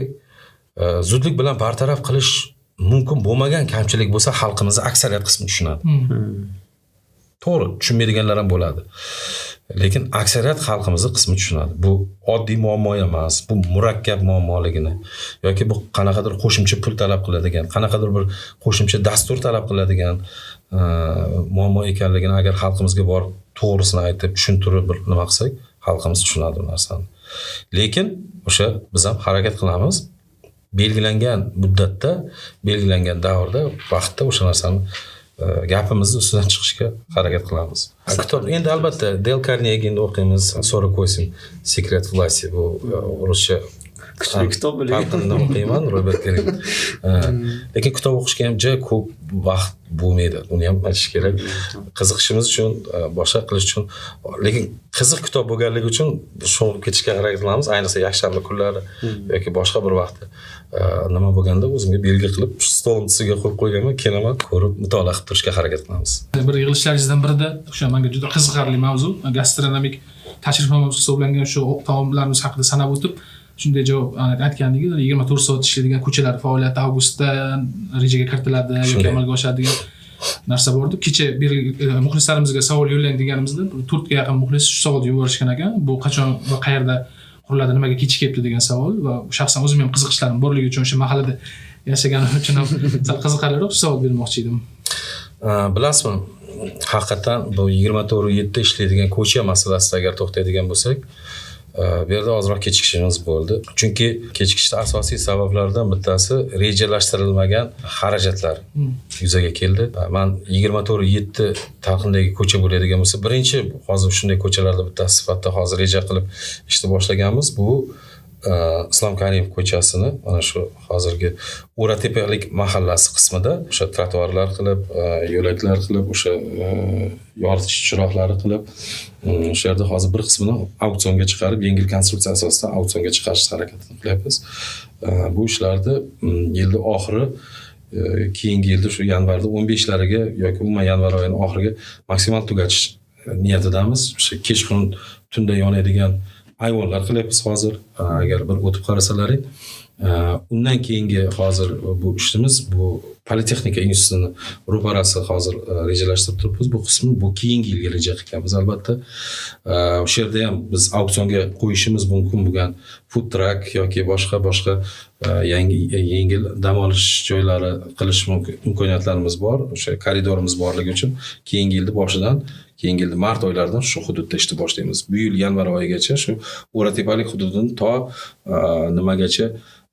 zudlik bilan bartaraf qilish mumkin bo'lmagan kamchilik bo'lsa, xalqimiz aksariyat qismi tushunadi. To'g'ri, tushunmaydiganlar ham bo'ladi. Lekin aksariyat xalqimizning qismi tushunadi. Bu oddiy muammo emas, bu murakkab muammoligini yoki bu qanaqadir qo'shimcha pul talab qiladigan, qanaqadir bir qo'shimcha dastur talab qiladigan muammo ekanligini agar xalqimizga borib to'g'risini aytib tushuntirib bir nima qilsak, xalqimiz tushunadi bu narsani. Lekin o'sha biz ham harakat qilamiz. Belgilangan muddatda, belgilangan davrda, vaqtda o'sha narsani gapimizni ustidan chiqishga harakat qilamiz. Kitob endi albatta Dale Carnegie'ni o'qiymiz, 48 Secret власти, bu ruscha kuchli kitob bilan o'qiyman, Robert Greene. Lekin kitob o'qishga ham juda ko'p vaqt bo'lmaydi. Buni ham aytish kerak. Qiziqishimiz uchun, boshqa qilish uchun, lekin qiziq kitob bo'lganligi uchun sho'ng'ib ketishga harakat qilamiz. Ayniqsa yakshanba kunlari yoki boshqa bir vaqtda nima bo'lganda o'zimga belgi qilib stolimga qo'yib qo'yganman, kelaman, ko'rib, mutolaa qilib turishga harakat qilamiz. Bir yig'ilishlaringizdan birida o'sha menga juda qiziqarli mavzu, gastronomik tashrifnomamiz hisoblangan shu taomlarimiz haqida sanab o'tib, shunday javob aytgandingiz, 24 soat ishlaydigan ko'chalar faoliyati avgustdan rejaga kiritiladi yoki amalga oshadi degan narsa bor edi. Kecha bir muxlislarimizga savol yo'llang deganimizda 4 ga yaqin muxlis shu savolni yuborishgan ekan. Bu qachon va qayerda quriladi, nimaga kechikibdi degan savol va shaxsan o'zim ham qiziqishlarim borligi uchun o'sha mahallada yashaganim uchun ham sal qiziqarliroq savol bermoqchi edim. Bilasizmi, haqiqatan bu 24/7 ishlaydigan ko'cha masalasida agar to'xtaydigan bo'lsak, bu yerda ozroq kechikishimiz bo'ldi. Chunki kechikishning asosiy sabablaridan bittasi rejalashtirilmagan xarajatlar yuzaga keldi. Men 24/7 talqindagi ko'cha bo'ladigan bo'lsa, birinchi hozir shunday ko'chalarda bittasi sifatida hozir reja qilib ishni boshlaganmiz. Bu Islom Karimov ko'chasini mana shu hozirgi O'ratepalik mahallasi qismida o'sha trotuarlar qilib, yo'laklar qilib, o'sha yoritish chiroqlari qilib, o'sha yerda hozir bir qismini auksionga chiqarib, yengil konstruksiya asosida auksionga chiqarish harakatini qilyapmiz. Bu ishlarni yilning oxiri, keyingi yilda shu yanvarda 15lariga yoki umuman yanvar oyining oxiriga maksimal tugatish niyatidamiz. O'sha kechqurun tunda yonadigan ayvonlar qilyapmiz hozir. Agar bir o'tib qarasalaring, undan keyingi hozir bu ishimiz bu Politexnika institutini ro'parasi hozir rejalashtirib turibmiz. Bu qismi bu keyingi yilga reja qilganmiz. Albatta, o'sha yerda ham biz auksionga qo'yishimiz mumkin bo'lgan food truck yoki boshqa yengil dam olish joylari qilish imkoniyatlarimiz bor. O'sha koridorimiz borligi uchun keyingi yilning boshidan, keyingi yil mart oylaridan shu hududda ishni boshlaymiz. Bu yil yanvar oyigacha shu O'ratepalik hududidan to nimagacha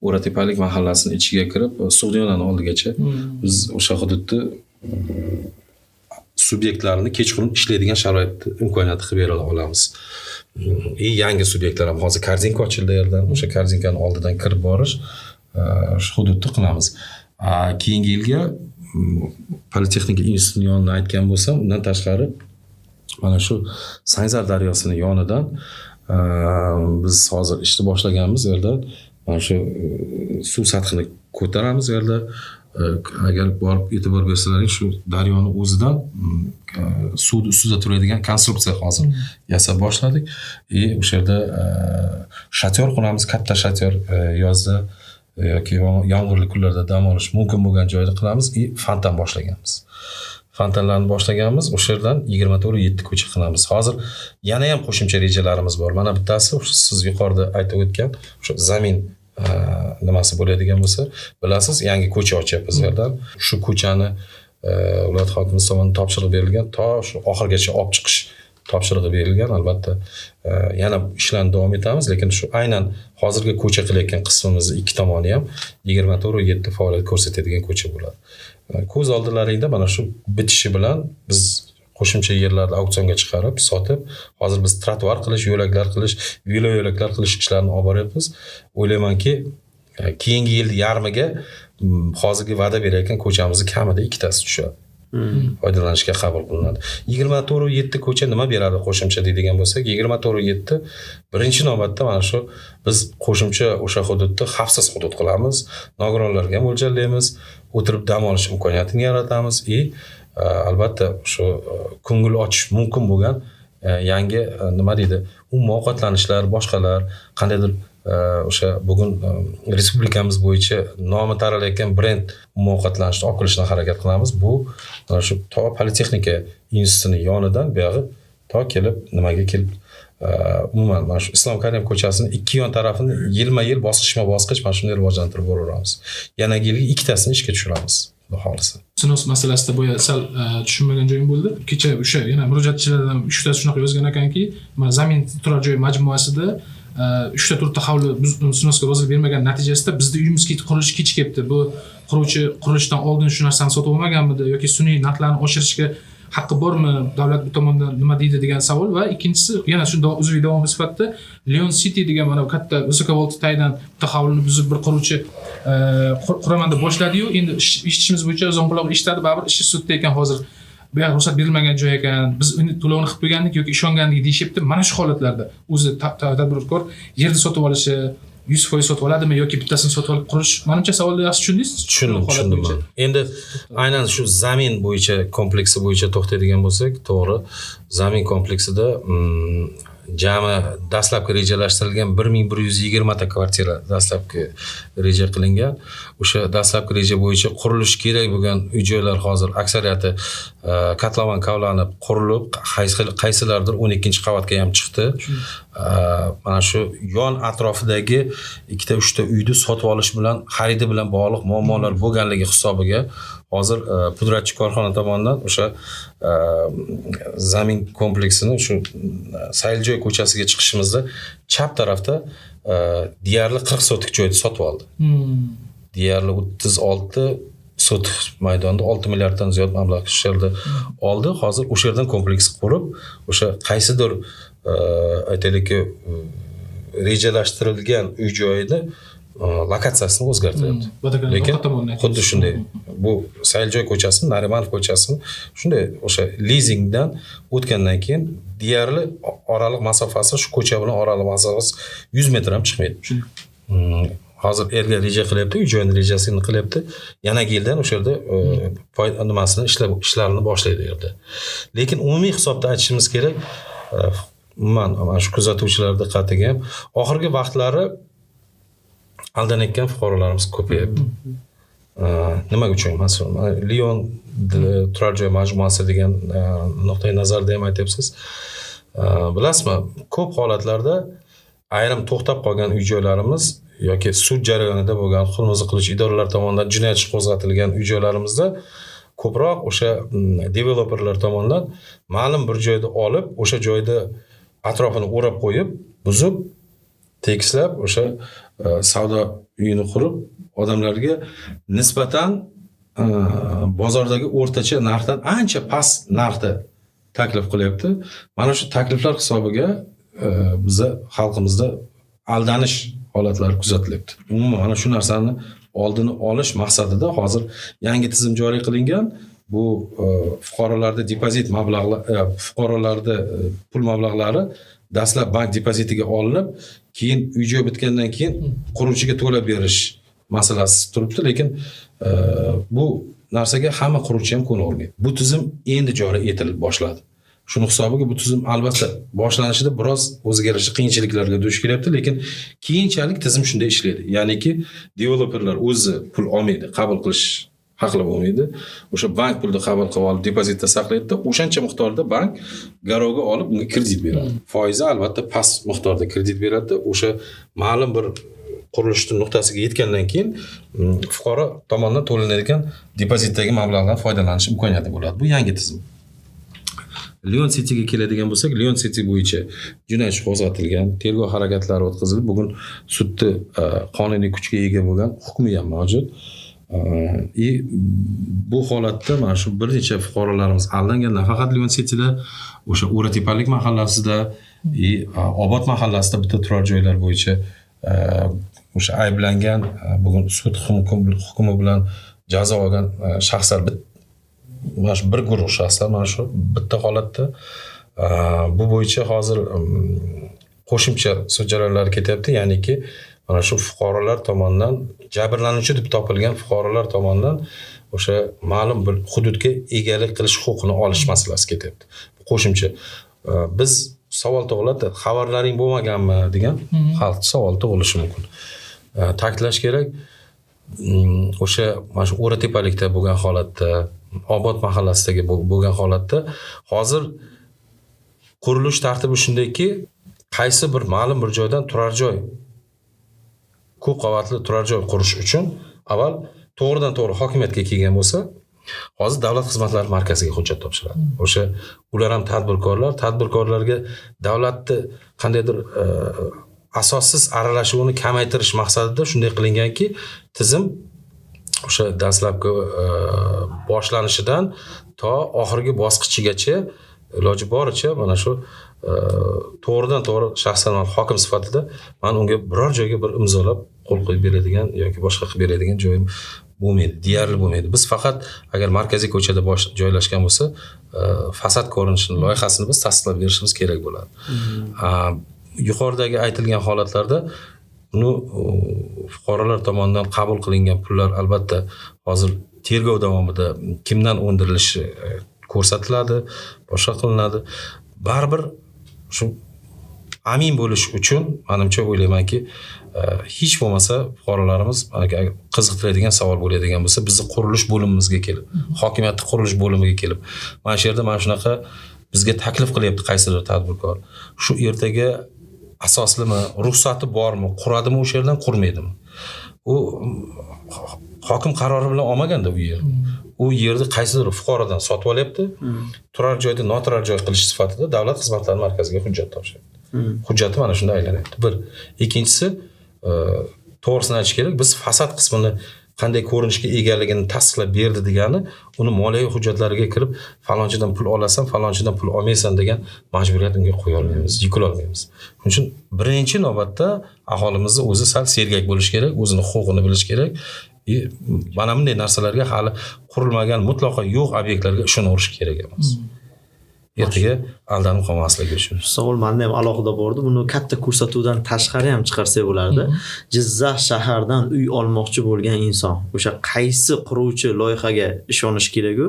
O'ratepalik mahallasining ichiga kirib, Sug'diyonani oldigacha biz o'sha hududni subyektlarini kechqurun ishlaydigan sharoitni imkoniyati qilib bera olamiz. Yangi subyektlar ham hozir korzinka ochildi yerdan, o'sha korzinkani oldidan kirib borish shu hududni qilamiz. Keyingi yilga Politexnika institutini yonida aytgan bo'lsam, undan tashqari mana shu Sanzar daryosining yonidan biz hozir ishni boshlaganmiz. U yerda mana shu suv sathini ko'taramiz. U yerda agar borib e'tibor bersalaring, shu daryoni o'zidan suv ustida turadigan konstruksiya hozir yasab boshladik. O'sha yerda shatyor quramiz, katta shatyor, yozda yoki yomg'irli kunlarda dam olish mumkin bo'lgan joyda qilamiz. Fontan boshlaganmiz. Fontanlarni boshlaganmiz. O'sha yerdan 24/7 ko'cha qilamiz. Hozir yana ham qo'shimcha rejalarimiz bor. Mana bittasi siz yuqorida aytib o'tgan o'sha zamin nimasi bo'ladigan bo'lsa, bilasiz, yangi ko'cha ochyapmiz yerdan. Shu ko'chani viloyat hokimimiz tomonidan topshiriq berilgan, to shu oxirgacha olib chiqish topshirig'i berilgan. Albatta yana ishlarni davom etamiz, lekin shu aynan hozirgi ko'cha qilayotgan qismimizni ikki tomoni ham 24/7 faoliyat ko'rsatadigan ko'cha bo'ladi. Ko'z oldilaringda mana shu bitishi bilan biz qo'shimcha yerlarni auksionga chiqarib, sotib, hozir biz trotuar qilish, yo'laklar qilish, velo yo'laklar qilish ishlarini olib boryapmiz. O'ylaymanki, keyingi yil yarmiga hozirgi va'da berayotgan ko'chamizni kamida ikkitasi tushadi. Foydalanishga qabul qilinadi. 24/7 ko'cha nima beradi qo'shimcha deydigan bo'lsak, 24/7 birinchi navbatda mana shu biz qo'shimcha o'sha hududni xavfsiz hudud qilamiz, nogironlarga mo'ljallaymiz, o'tirib dam olish imkoniyatini yaratamiz. Albatta shu ko'ngil ochish mumkin bo'lgan yangi nima deydi, umumiy ovqatlanishlar, boshqalar, qandaydir o'sha bugun respublikamiz bo'yicha nomi taralayotgan brend umumiy ovqatlanishni olib kelishga harakat qilamiz. Bu mana shu to Politexnika institutining yonidan buyog'i to kelib nimaga kelib umuman mana shu Islom Karimov ko'chasining ikki yon tarafini yilma-yil bosqichma-bosqich mana shunday rivojlantirib boraveramiz. Yana yilga ikkitasini ishga tushiramiz. Xohlasa. Sinov masalasida bo'ya sal tushunmagan joyim bo'ldi. Kecha o'sha yana murojaatchilardan 3 tasi shunaqa yozgan ekanki, mana zamin turar joy majmuasida 3 ta hovli sinovga rozilik bermagan natijasida bizda uyimiz qurilishi kechikibdi. Bu quruvchi qurilishdan oldin shu narsani sotib olmaganmidi yoki sun'iy narxlarni oshirishga haqqi bormi, davlat bu tomondan nima deydi degan savol va ikkinchisi yana shunda uzviy davomi sifatida Leon City degan mana katta visokovoltaydan bitta hovlini buzib bir quruvchi quraman deb boshladi-yu, endi ishimiz bo'yicha zo'ng'iloq eshitadi, baribir ishi sudda ekan hozir. Bu yer ruxsat berilmagan joy ekan. Biz uni to'lovini qilib qo'ygandik yoki ishongandik deyishibdi. Mana shu holatlarda o'zi tadbirkor yerni sotib olishi 100% sotib oladimi yoki bittasini sotib olib qurish? Menimcha savolni yaxshi tushundingiz? Tushundim. Endi aynan shu zamin bo'yicha kompleksi bo'yicha to'xtaydigan bo'lsak, to'g'ri, zamin kompleksida jami dastlabki rejalashtirilgan 1120 ta kvartira dastlabki reja qilingan. O'sha dastlabki reja bo'yicha qurilish kerak bo'lgan uy-joylar hozir aksariyati kotlovan kavlanib, qurilib, qaysilardir 12-qavatga ham chiqdi. Mana shu yon atrofidagi 2-3 ta uyni sotib olish bilan, xaridi bilan bog'liq muammolar bo'lganligi hisobiga hozir pudratchi korxona tomonidan o'sha zamin kompleksini shu Sayiljoy ko'chasiga chiqishimizda chap tarafda deyarli 40 sotik joyni sotib oldi. Deyarli 36 sotik maydonda 6 milliarddan ziyod mablag' tushirdi oldi. Hozir o'sha yerdan kompleks qurib, o'sha qaysidir aytaylikki rejalashtirilgan uy joyida lokatsiyasini o'zgartiryapti. Lekin xuddi shunday bu Sayiljoy ko'chasini, Narimanov ko'chasini shunday o'sha lizingdan o'tgandan keyin deyarli oraliq masofasi shu ko'cha bilan oraliq masofasi 100 metr ham chiqmaydi. Hozir erga reja qilyapti, uy joyini rejasini qilyapti. Yana yildan o'sha yerda nimasini ishlarini boshlaydi yerda. Lekin umumiy hisobda aytishimiz kerak, mana shu kuzatuvchilar diqqatiga ham oxirgi vaqtlari aldanayotgan fuqarolarimiz ko'payapti. Nima uchun? Masalan, Leon turar joy majmuasi degan nuqtai nazarda ham aytyapsiz. Bilasizmi, ko'p holatlarda ayrim to'xtab qolgan uy-joylarimiz yoki sud jarayonida bo'lgan qilmiqni qilish idoralari tomonidan jinoyat ishi qo'zg'atilgan uy-joylarimizda ko'proq o'sha developerlar tomonidan ma'lum bir joyda olib, o'sha joyda atrofini o'rab qo'yib, buzib, tekislab o'sha savdo uyini qurib, odamlarga nisbatan bozordagi o'rtacha narxdan ancha past narxda taklif qilyapti. Mana shu takliflar hisobiga bizda xalqimizda aldanish holatlari kuzatilyapti. Umuman mana shu narsani oldini olish maqsadida hozir yangi tizim joriy qilingan. bu fuqarolarda depozit mablag'lari, fuqarolarda pul mablag'lari dastlab bank depozitiga olinib, keyin uy-joy bitgandan keyin quruvchiga to'lab berish masalasi turibdi, lekin bu narsaga hamma quruvchi ham ko'navermaydi. Bu tizim endi joriy etilib boshladi. Shuni hisobiga bu tizim albatta boshlanishida biroz o'ziga yarasha qiyinchiliklarga duch kelyapti, lekin keyinchalik tizim shunday ishlaydi. Ya'niki developerlar o'zi pul olmaydi, qabul qilish haqli bo'lmaydi. O'sha bank pulni qabul qilib olib depozitda saqlaydi, o'shancha miqdorda bank garovga olib unga kredit beradi. Foizi albatta past miqdorda kredit beradi. O'sha ma'lum bir qurilishning nuqtasiga yetgandan keyin fuqaro tomonidan to'lanadigan depozitdagi mablag'dan foydalanish imkoniyati bo'ladi. Bu yangi tizim. Lion City'ga keladigan bo'lsak, Lion City bo'yicha jinoyat ishi qo'zg'atilgan, tergov harakatlari o'tkazilib, bugun sudda qonuniy kuchga ega bo'lgan hukmi ham mavjud. Bu holatda mana shu bir necha fuqarolarimiz aldangan, nafaqat Lion City'da, o'sha O'ratepalik mahallasida, Obod mahallasida bitta turar joylar bo'yicha o'sha ayblangan, bugun sud hukmi bilan jazo olgan shaxslar mana shu bir guruh shaxslar mana shu bitta holatda bu bo'yicha hozir qo'shimcha sud jarayonlari ketyapti, ya'niki mana shu fuqarolar tomonidan jabrlanuvchi deb topilgan fuqarolar tomonidan o'sha ma'lum bir hududga egalik qilish huquqini olish masalasi ketyapti. Qo'shimcha biz savol tug'iladi, xabarlaring bo'lmaganmi degan xalq savol tug'ilishi mumkin. Ta'kidlash kerak, o'sha mana shu O'ratepalikda bo'lgan holatda, Obod mahallasidagi bo'lgan holatda hozir qurilish tartibi shundayki, qaysi bir ma'lum bir joydan turar joy, ko'p qavatli turar joy qurish uchun avval to'g'ridan to'g'ri hokimiyatga kelgan bo'lsa, hozir davlat xizmatlari markaziga hujjat topshiradi. O'sha ular ham tadbirkorlarga davlatni qandaydir asossiz aralashuvini kamaytirish maqsadida shunday qilinganki, tizim o'sha dastlabki boshlanishidan to oxirgi bosqichigacha iloji boricha mana shu to'g'ridan to'g'ri shaxsan hokim sifatida men unga biror joyga bir imzolab qo'l qo'yib beradigan yoki boshqa qilib beradigan joyim bo'lmaydi, deyarli bo'lmaydi. Biz faqat agar markaziy ko'chada joylashgan bo'lsa, fasad ko'rinishini loyihasini biz tasdiqlab berishimiz kerak bo'ladi. Yuqoridagi aytilgan holatlarda uni fuqarolar tomonidan qabul qilingan pullar albatta hozir tergov davomida kimdan undirilishi ko'rsatiladi, boshqa qilinadi. Baribir shu amin bo'lish uchun menimcha o'ylaymanki, hech bo'lmasa fuqarolarimiz qiziqtiradigan savol bo'ladigan bo'lsa, bizni qurilish bo'limimizga kelib, hokimiyatning qurilish bo'limiga kelib, mana shu yerda mana shunaqa bizga taklif qilyapti qaysidir tadbirkor. Shu ertaga asoslimi, ruxsati bormi, quradimi o'sha yerdan, qurmaydimi? U hokim qarori bilan olmaganda u yer. U yerni qaysidir fuqarodan sotib olyapti. Turar joyda noturar joy qilish sifatida davlat xizmatlari markaziga hujjat topshiradi. Hujjati mana shunda aylanyapti. Bir. Ikkinchisi, to'g'risini aytish kerak, biz fasad qismini qanday ko'rinishga egaligini tasdiqlab berdi degani, uni moliyaviy hujjatlariga kirib, falonchidan pul olasan, falonchidan pul olmaysan degan majburiyat unga qo'ya olmaymiz, yuklay olmaymiz. Shuning uchun birinchi navbatda aholimizni o'zi sal sergak bo'lish kerak, o'zini huquqini bilish kerak. Mana bunday narsalarga hali qurilmagan, mutlaqo yo'q obyektlarga ishonaverish kerak emas. Ertaga aldanib qolmasligi uchun. Savol menda ham alohida bordi. Buni katta ko'rsatuvdan tashqari ham chiqarsak bo'lardi. Jizzax shahardan uy olmoqchi bo'lgan inson o'sha qaysi quruvchi loyihaga ishonish kerak-ku,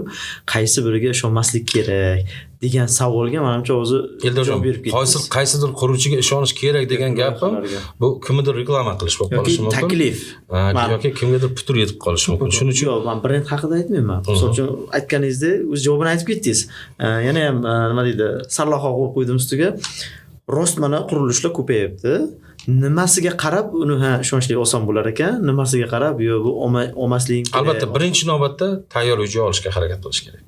qaysi biriga ishonmaslik kerak degan savolga menimcha o'zi javob berib ketdi. Qaysidir quruvchiga ishonish kerak degan gap ham bu kimnidir reklama qilish bo'lib qolishi mumkin. Taklif yoki kimgadir putur yetib qolishi mumkin. Shuning uchun men brend haqida aytmayman. Misol uchun aytganingizda o'z javobini aytib ketdingiz. Yana ham nima deydi, sarlavha qo'yib qo'ydim ustiga. Rost mana qurilishlar ko'payibdi. Nimasiga qarab uni ishonchli oson bo'lar ekan, nimasiga qarab yo bu olmasliging kerak. Albatta birinchi navbatda tayyor uy-joy olishga harakat qilish kerak.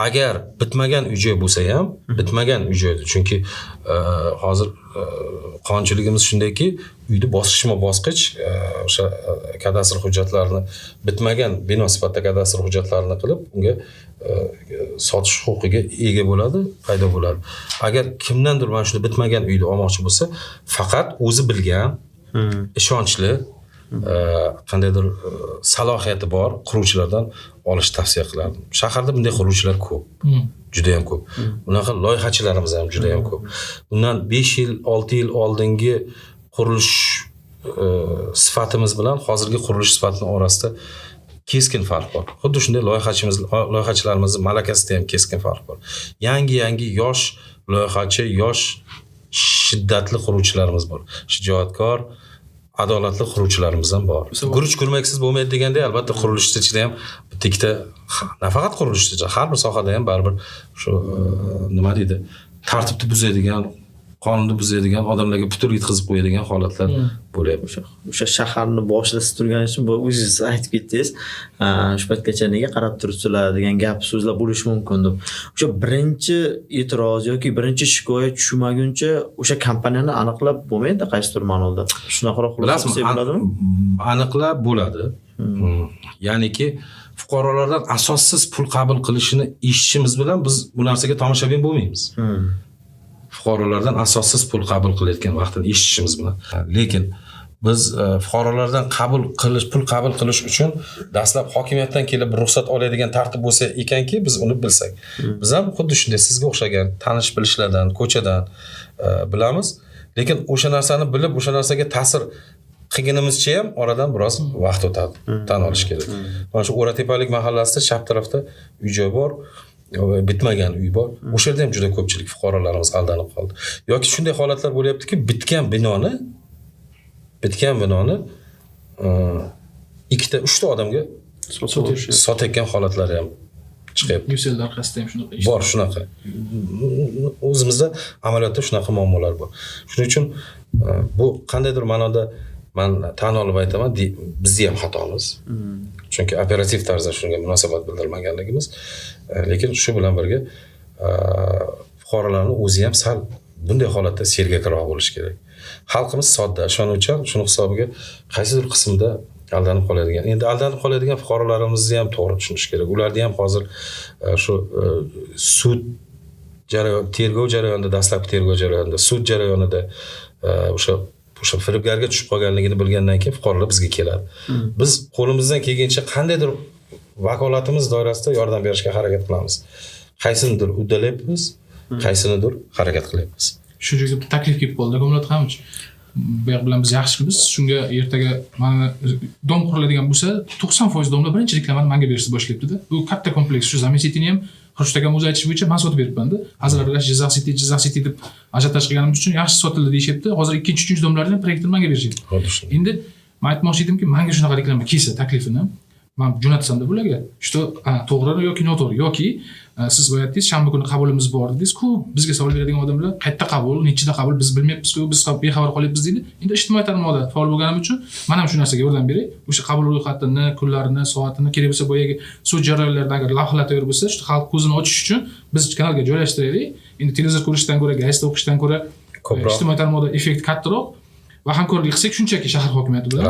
Agar bitmagan uy-joy bo'lsa ham, bitmagan uy-joyda, chunki hozir qonunchiligimiz shundayki, uyni bosqichma-bosqich o'sha kadastr hujjatlarini bitmagan bino sifatida kadastr hujjatlarini qilib, unga sotish huquqiga ega bo'ladi, paydo bo'ladi. Agar kimdandir mana shuni bitmagan uyni olmoqchi bo'lsa, faqat o'zi bilgan, ishonchli qandaydir salohiyati bor quruvchilardan olish tavsiya qilardim. Shaharda bunday quruvchilar ko'p. Juda ham ko'p. Bunaqa loyihachilarimiz ham juda ham ko'p. Bundan 5 yil, 6 yil oldingi qurilish sifatimiz bilan hozirgi qurilish sifatining orasida keskin farq bor. Xuddi shunday loyihachilarimizning malakasida ham keskin farq bor. Yangi yosh loyihachi, yosh shiddatli quruvchilarimiz bor. Shijoatkor, adolatli quruvchilarimiz ham bor. Guruch kurmaksiz bo'lmaydi deganda albatta qurilishda ichida ham bitta nafaqat qurilishda, har bir sohada ham baribir shu nima deydi, tartibni buzadigan, qonunni buzadigan, odamlarga putur yetkazib qo'yadigan holatlar bo'lyapti. O'sha shaharni boshida siz turganingiz uchun bu o'zingiz aytib ketdingiz. Shu paytgacha nega qarab turibsizlar degan gap so'zlar bo'lishi mumkin deb. O'sha birinchi e'tiroz yoki birinchi shikoyat tushmaguncha o'sha kompaniyani aniqlab bo'lmaydi qaysidir ma'noda. Shunaqaroq xulosa bo'ladimi? Aniqlab bo'ladi. Ya'niki fuqarolardan asossiz pul qabul qilishini eshitishimiz bilan biz bu narsaga tomoshabin bo'lmaymiz. Fuqarolardan asossiz pul qabul qilayotgan vaqtini eshitishimiz bilan. Lekin biz fuqarolardan pul qabul qilish uchun dastlab hokimiyatdan kelib ruxsat oladigan tartib bo'lsa ekanki, biz uni bilsak. Biz ham xuddi shunday sizga o'xshagan tanish bilishlardan, ko'chadan bilamiz. Lekin o'sha narsani bilib, o'sha narsaga ta'sir qilganimizcha ham oradan biroz vaqt o'tadi. Tan olish kerak. Mana shu O'ratepalik mahallasida chap tarafda uy-joy bor. Bitmagan uy bor. O'sha yerda ham juda ko'pchilik fuqarolarimiz aldanib qoldi. Yoki shunday holatlar bo'lyaptiki, bitgan binoni ikkita, 3 ta odamga sotayotgan holatlari ham chiqyapti. Yusel orqasida ham shunaqa ish bor, shunaqa. O'zimizda amaliyotda shunaqa muammolar bor. Shuning uchun bu qandaydir ma'noda men tan olib aytaman, bizni ham xatomiz. Chunki operativ tarzda shunga munosabat bildirmaganligimiz. Lekin shu bilan birga fuqarolarning o'zi ham sal bunday holatda sergakroq bo'lishi kerak. Xalqimiz sodda, ishonuvchan, shuni hisobiga qaysidir qismda aldanib qoladigan. Endi aldanib qoladigan fuqarolarimizni ham to'g'ri tushunish kerak. Ularni ham hozir shu sud tergov jarayonida, dastlabki tergov jarayonida, sud jarayonida o'sha firibgarga tushib qolganligini bilgandan keyin fuqarolar bizga keladi. Biz qo'limizdan kelgancha qandaydir vakolatimiz doirasida yordam berishga harakat qilamiz. Qaysinidir uddalayapmiz, qaysinidir harakat qilyapmiz. Shu yerga taklif kelib qoldi, Komilot Xamovich. Bu yoq bilan biz yaxshimiz. Shunga ertaga mana dom quriladigan bo'lsa, 90% domlar birinchi reklamani menga berishni boshlayapti-da. Bu katta kompleks. Shu Zamin City'ni ham Xurshid aka o'zi aytish bo'yicha men sotib beribman-da. Hozir Jizzax City deb ajotaj qilganimiz uchun yaxshi sotildi deyishyapti. Hozir 2-3 domlardan proyektini menga berishyapti. Endi men aytmoqchi edimki, menga shunaqa reklama kelsa taklifini men jo'natsam-da bularga. Что to'g'ri yoki noto'g'ri yoki siz aytdingiz, shanba kuni qabulimiz bor dedingiz-ku, bizga savol beradigan odamlar qayerda qabul, nechida qabul biz bilmayapmiz-ku, biz bexabar qolyapmiz deydi. Endi ijtimoiy tarmoqda faol bo'lganim uchun men ham shu narsaga yordam beray. O'sha qabul ro'yxatini, kunlarini, soatini, kerak bo'lsa boyagi sud jarayonlaridan agar lavhalar bo'lsa, shu xalq ko'zini ochish uchun biz kanalga joylashtiraylik. Endi televizor ko'rishdan ko'ra, gazetda o'qishdan ko'ra ijtimoiy tarmoqda effekt kattaroq. Va hamkorlik qilsak, shunchaki shahar hokimiyati bilan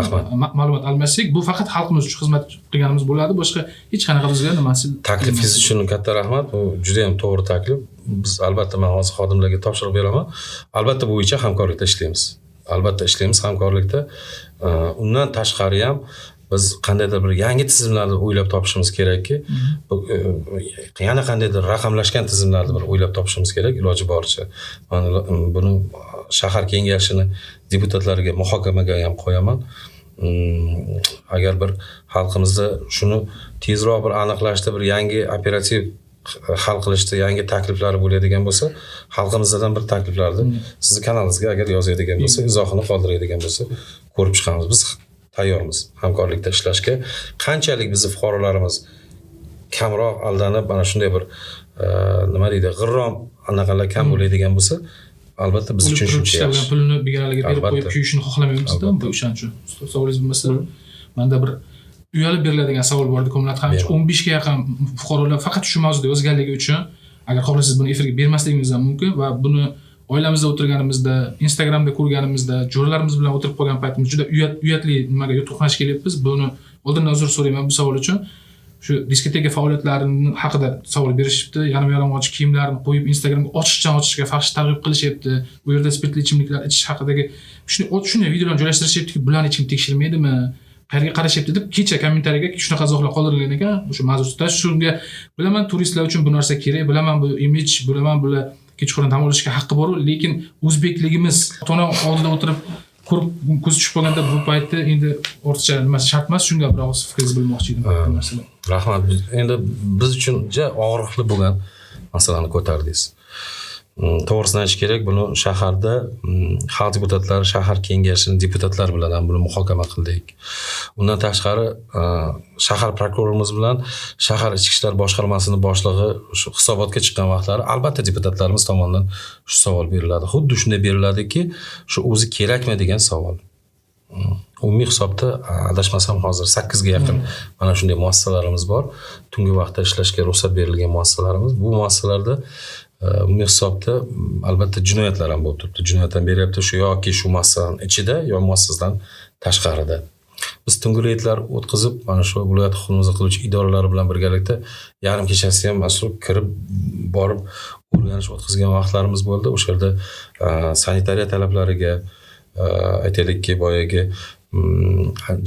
ma'lumot almashsak, bu faqat xalqimiz uchun xizmat qilganimiz bo'ladi, boshqa hech qanaqa bizga nimasi. Taklifingiz uchun katta rahmat. Bu juda ham to'g'ri taklif. Biz albatta men hozir xodimlarga topshiriq beraman. Albatta bu bo'yicha hamkorlikda ishlaymiz. Albatta ishlaymiz hamkorlikda. Undan tashqari ham biz qandaydir bir yangi tizimlarni o'ylab topishimiz kerakki, yana qandaydir raqamlashgan tizimlarni bir o'ylab topishimiz kerak iloji boricha. Men buni shahar kengashini deputatlariga muhokamaga ham qo'yaman. Agar bir xalqimizda shuni tezroq bir aniqlashda bir yangi operativ hal qilishda yangi takliflari bo'ladigan bo'lsa, xalqimizdan bir takliflarni sizni kanalingizga agar yozadigan bo'lsa, izohini qoldiradigan bo'lsa, ko'rib chiqamiz. Biz tayyormiz hamkorlikda ishlashga. Qanchalik bizni fuqarolarimiz kamroq aldanib, mana shunday bir nima deydi, g'irrom anaqalar kam bo'ladigan bo'lsa, albatta biz uchun shuncha yaxshi. Pulni begalariga berib qo'yib qo'yishni xohlamaymiz-da, bu o'shaning uchun. Savolingiz bo'lmasa, menda bir uyalib beriladigan savol bor edi, Komilot Xamovich. 15 ga yaqin fuqarolar faqat shu mavzuda yozganligi uchun, agar xohlasangiz buni efirga bermasligimiz ham mumkin va buni oilamizda o'tirganimizda, Instagramda ko'rganimizda, jo'ralarimiz bilan o'tirib qolgan paytimizda juda uyatli nimaga yutuqlanish kelyapmiz. Buni oldindan uzr so'rayman bu savol uchun. shu diskoteka faoliyatlarini haqida savol berishibdi. Yarim-yalang'och kiyimlarni qo'yib Instagramga ochishga faxsh targ'ib qilishyapti. Bu yerda spirtli ichimliklar ichish haqidagi shunday videolarni joylashtirishyaptiki, bularni hech kim tekshirmaydimi? Qayerga qarashyapti deb kecha kommentariyaga shunaqa izohlar qoldirilgan ekan. O'sha mavzuda shunga bilaman turistlar uchun bu narsa kerak, bilaman bu imij, bilaman bular kechqurun dam olishga haqqi bor, lekin o'zbekligimiz ota-ona oldida o'tirib ko'rib ko'z tushib qolganda bu paytda endi ortiqcha nimasi shart emas. Shunga bir og'iz fikringizni bilmoqchi edim bu narsalar. Rahmat. Endi biz uchun juda og'riqli bo'lgan masalani ko'tardingiz. To'g'risini aytish kerak, buni shaharda xalq deputatlari, shahar kengashining deputatlari bilan ham buni muhokama qildik. Undan tashqari shahar prokurorimiz bilan shahar ichki ishlar boshqarmasining boshlig'i shu hisobotga chiqqan vaqtlari albatta deputatlarimiz tomonidan shu savol beriladi. Xuddi shunday beriladiki, shu o'zi kerakmi degan savol. Umumiy hisobda adashmasam hozir 8 ga yaqin mana shunday muassasalarimiz bor. Tungi vaqtda ishlashga ruxsat berilgan muassasalarimiz. Bu muassasalarda umumiy hisobda albatta jinoyatlar ham bo'lib turibdi. Jinoyat ham beryapti shu yoki shu muassasaning ichida yo muassasadan tashqarida. Biz tungi reydlar o'tkazib, mana shu viloyat huquqni qiluvchi idoralar bilan birgalikda yarim kechasi ham mas'ul kirib borib o'rganish o'tkazgan vaqtlarimiz bo'ldi. O'sha yerda sanitariya talablariga aytaylikki boyagi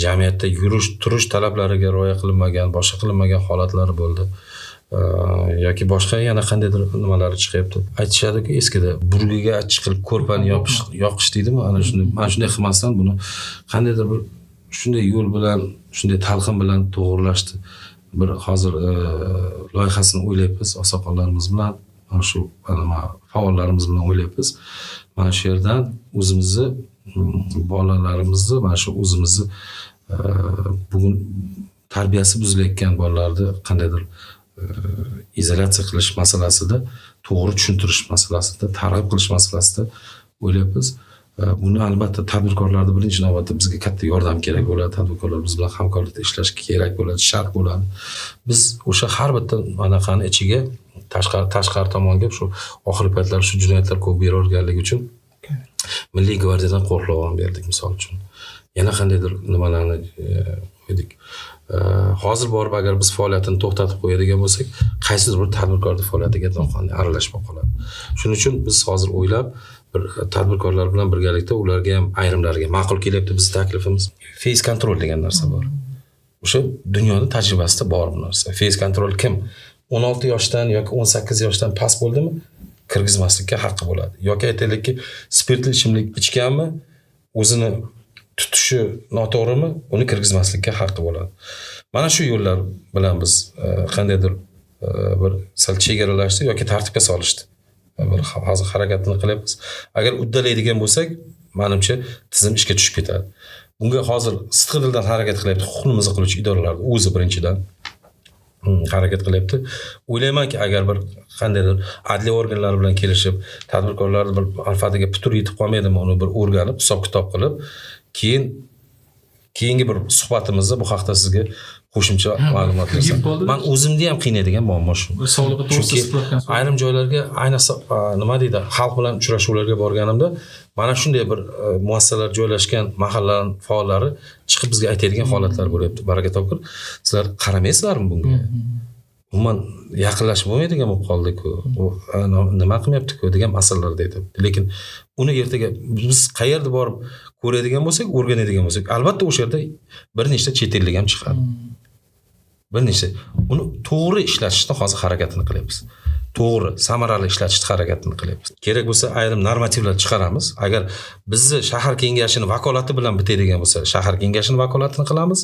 jamiyatda yurish, turish talablariga rioya qilinmagan, boshqa qilinmagan holatlari bo'ldi. Yoki boshqa yana qandaydir nimalari chiqyapti. Aytishadiki, eskida burgiga achchiq qilib ko'rpani yoqish deydimi? Ana shunday, mana shunday qilmasdan buni qandaydir bir shunday yo'l bilan, shunday talqin bilan to'g'rilashdi. Bir hozir loyihasini o'ylayapmiz oqsoqollarimiz bilan, mana shu faollarimiz bilan o'ylayapmiz. Mana shu yerdan o'zimizni bolalarimizni, mana shu o'zimizni bugun tarbiyasi buzilayotgan bolalarni qandaydir izolyatsiya qilish masalasida, to'g'ri tushuntirish masalasida, targ'ib qilish masalasida o'ylayapmiz. Buni albatta tadbirkorlarning birinchi navbatda bizga katta yordam kerak bo'ladi. Tadbirkorlar biz bilan hamkorlikda ishlash kerak bo'ladi, shart bo'ladi. Biz o'sha har bitta anaqani ichiga tashqari tomonga shu oxirgi paytlar shu jinoyatlar ko'p beraverganligi uchun Milliy gvardiyadan qo'riqlov ham berdik, misol uchun. Yana qandaydir nimalarni qo'ydik. Hozir borib agar biz faoliyatini to'xtatib qo'yadigan bo'lsak, qaysidir bir tadbirkorning faoliyatiga noqonuniy aralashib qoladi. Shuning uchun biz hozir o'ylab bir tadbirkorlar bilan birgalikda ularga ham ayrimlariga ma'qul kelyapti bizning taklifimiz. Face control degan narsa bor. O'sha dunyoning tajribasida bor bu narsa. Face control kim? 16 yoshdan yoki 18 yoshdan past bo'ldimi? Kirgizmaslikka haqqi bo'ladi. Yoki aytaylikki, spirtli ichimlik ichganmi, o'zini tutishi noto'g'rimi, uni kirgizmaslikka haqqi bo'ladi. Mana shu yo'llar bilan biz qandaydir bir sal chegaralashdi yoki tartibga solishdi. Bir hozir harakatini qilyapmiz. Agar uddalaydigan bo'lsak, menimcha tizim ishga tushib ketadi. Bunga hozir sidqidildan harakat qilyapti huquqni qiluvchi idoralar o'zi birinchidan harakat qilyapti. O'ylaymanki, agar bir qandaydir adliya organlari bilan kelishib, tadbirkorlarning bir manfaatiga putur yetib qolmaydimi, uni bir o'rganib, hisob-kitob qilib, keyingi bir suhbatimizda bu haqda sizga qo'shimcha ma'lumot bersam. Men o'zimni ham qiynaydigan muammo shu. Sog'lig'i to'g'risida ayrim joylarga, ayniqsa nima deydi, xalq bilan uchrashuvlarga borganimda, mana shunday bir muassasalar joylashgan mahallalar faollari chiqib bizga aytadigan holatlar bo'lyapti. Baraka topkur, sizlar qaramaysizlarmi bunga? Umuman yaqinlashib bo'lmaydigan bo'lib qoldi-ku. Nima qilmayapti-ku degan masalalar deydi. Lekin uni ertaga biz qayerda borib ko'radigan bo'lsak, o'rganadigan bo'lsak, albatta o'sha yerda bir nechta chet ellik ham chiqadi. Bir nechta uni to'g'ri ishlatishni hozir harakatini qilyapmiz. To'g'ri, samarali ishlatishni harakatini qilyapmiz. Kerak bo'lsa ayrim normativlar chiqaramiz. Agar bizni shahar kengashining vakolati bilan bitadigan bo'lsa, shahar kengashining vakolatini qilamiz.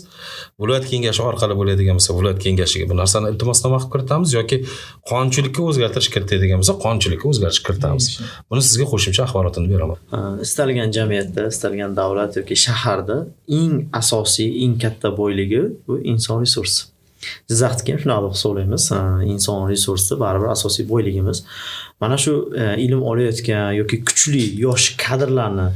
Viloyat kengashi orqali bo'ladigan bo'lsa, viloyat kengashiga bu narsani iltimosnoma qilib kiritamiz yoki qonunchilikka o'zgartirish kiritadigan bo'lsa, qonunchilikka o'zgarish kiritamiz. Buni sizga qo'shimcha axborotini beraman. Istalgan jamiyatda, istalgan davlat yoki shaharda eng asosiy, eng katta boyligi bu inson resursi. Jizzaxdagi ham shunaqa deb hisoblaymiz. Inson resursi baribir asosiy boyligimiz. Mana shu ilm olayotgan yoki kuchli yosh kadrlarni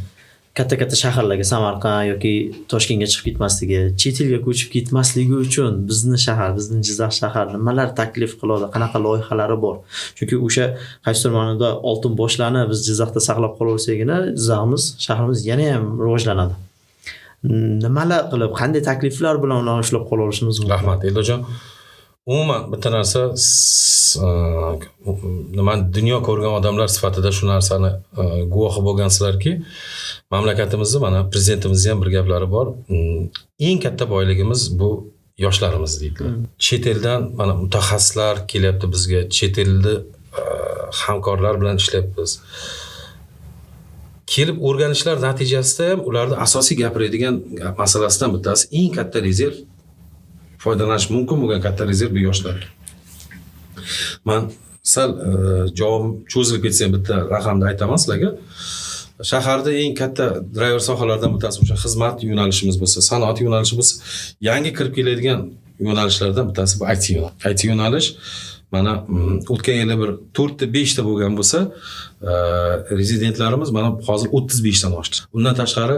katta-katta shaharlarga, Samarqand yoki Toshkentga chiqib ketmasligi, chet elga ko'chib ketmasligi uchun bizni shahar, bizni Jizzax shahar nimalar taklif qiladi, qanaqa loyihalari bor. Chunki o'sha qaysidir ma'noda oltin boshlarni biz Jizzaxda saqlab qolaversak-gina, Jizzaximiz, shahrimiz yana ham rivojlanadi. Nimalar qilib, qanday takliflar bilan ularni ushlab qola olishimiz mumkin? Rahmat, Eldorjon. umuman bitta narsa nima dunyo ko'rgan odamlar sifatida shu narsani guvohi bo'lgansizlarki, mamlakatimizda mana prezidentimizni ham bir gaplari bor. Eng katta boyligimiz bu yoshlarimiz deydilar. Chet eldan mana mutaxassislar kelyapti bizga, chet elda hamkorlar bilan ishlayapmiz. Kelib o'rganishlar natijasida ham ularning asosiy gapiradigan masalasidan bittasi eng katta rezerv, foydalanish mumkin bo'lgan katta rezerv bu yoshlar. Men sal javobim cho'zilib ketsa ham bitta raqamni aytaman sizlarga. Shaharda eng katta driver sohalaridan bittasi o'sha xizmat yo'nalishimiz bo'lsa, sanoat yo'nalishi bo'lsa, yangi kirib keladigan yo'nalishlardan bittasi bu IT yo'nalish. Mana o'tgan yili bir 4 ta 5 ta bo'lgan bo'lsa, rezidentlarimiz mana hozir 35 dan oshdi. Undan tashqari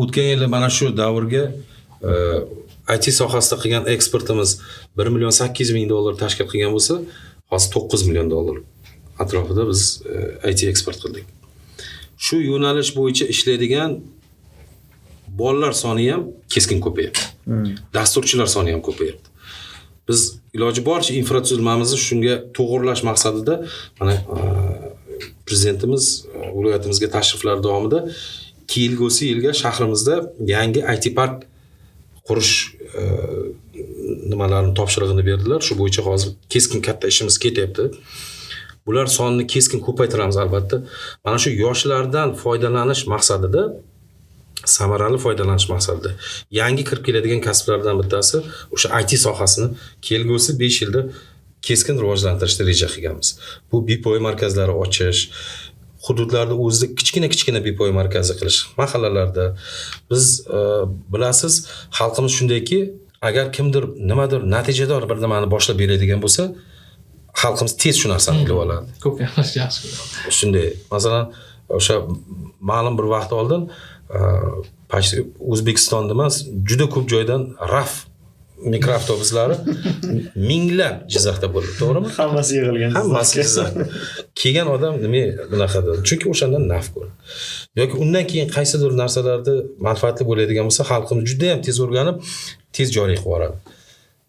o'tgan yili mana shu davrga IT sohasida qilgan eksportimiz 1 million 800 ming dollar tashkil qilgan bo'lsa, hozir 9 million dollar atrofida biz IT eksport qildik. Shu yo'nalish bo'yicha ishlaydigan bolalar soni ham keskin ko'payapti. Dasturchilar soni ham ko'payapti. Biz iloji boricha infratuzilmamizni shunga to'g'irlash maqsadida mana prezidentimiz viloyatimizga tashriflar davomida kelgusi yilga shahrimizda yangi IT park qurish nimalarini topshirig'ini berdilar. Shu bo'yicha hozir keskin katta ishimiz ketyapti. Bular sonini keskin ko'paytiramiz albatta. Mana shu yoshlardan foydalanish maqsadida, samarali foydalanish maqsadida yangi kirib keladigan kasblardan bittasi o'sha IT sohasini kelgusi 5 yilda keskin rivojlantirishni reja qilganmiz. Bu BPOY markazlari ochish, hududlarda o'zida kichkina BPOY markazi qilish, mahallalarda. Biz bilasiz, xalqimiz shundayki, agar kimdir nimadir natijador bir nimani boshlab beradigan bo'lsa, xalqimiz tez shu narsani bilib oladi. Ko'p yaxshi yaxshi. Shunday. Masalan, o'sha ma'lum bir vaqt oldin O'zbekistonda emas, juda ko'p joydan RAF mikroavtobuslari minglab Jizzaxda bo'ldi, to'g'rimi? Hammasi yig'ilgan. Hammasi Jizzaxda. Kelgan odam nima bunaqa dedi? Chunki o'shandan naf ko'rdi. Yoki undan keyin qaysidir narsalarda manfaatli bo'ladigan bo'lsa, xalqimiz juda ham tez o'rganib, tez joriy qilib yuboradi.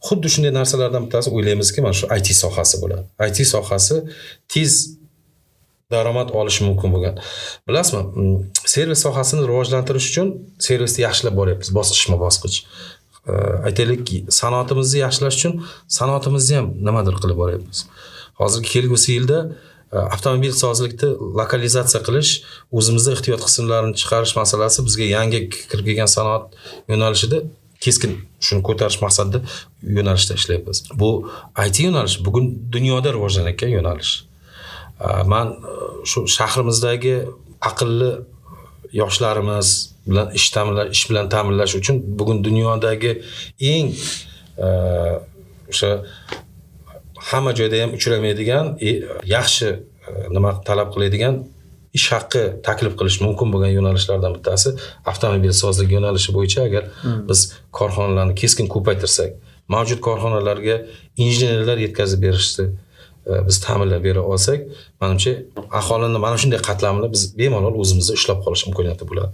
Xuddi shunday narsalardan bittasi o'ylaymizki, mana shu IT sohasi bo'ladi. IT sohasi tez daromad olish mumkin bo'lgan. Bilasizmi, servis sohasini rivojlantirish uchun servisni yaxshilab boryapmiz, bosqichma-bosqich. Aytaylikki, sanoatimizni yaxshilash uchun sanoatimizni ham nimadir qilib boryapmiz. Hozirgi kelgusi yilda avtomobil sozlikda lokalizatsiya qilish, o'zimizda ehtiyot qismlarini chiqarish masalasi bizga yangi kirib kelgan sanoat yo'nalishida keskin shuni ko'tarish maqsadida yo'nalishda ishlayapmiz. Bu IT yo'nalishi bugun dunyoda rivojlanayotgan yo'nalish. Men shu shahrimizdagi aqlli yoshlarimiz bilan ish bilan ta'minlash uchun bugun dunyodagi eng o'sha hamma joyda ham uchramaydigan, yaxshi nima talab qiladigan ish haqqi taklif qilish mumkin bo'lgan yo'nalishlardan bittasi avtomobil sozligi yo'nalishi bo'yicha agar biz korxonalarni keskin ko'paytirsak, mavjud korxonalarga injenerlar yetkazib berishni biz ta'minlab bera olsak, menimcha aholini mana shunday qatlamini biz bemalol o'zimizda ushlab qolish imkoniyati bo'ladi.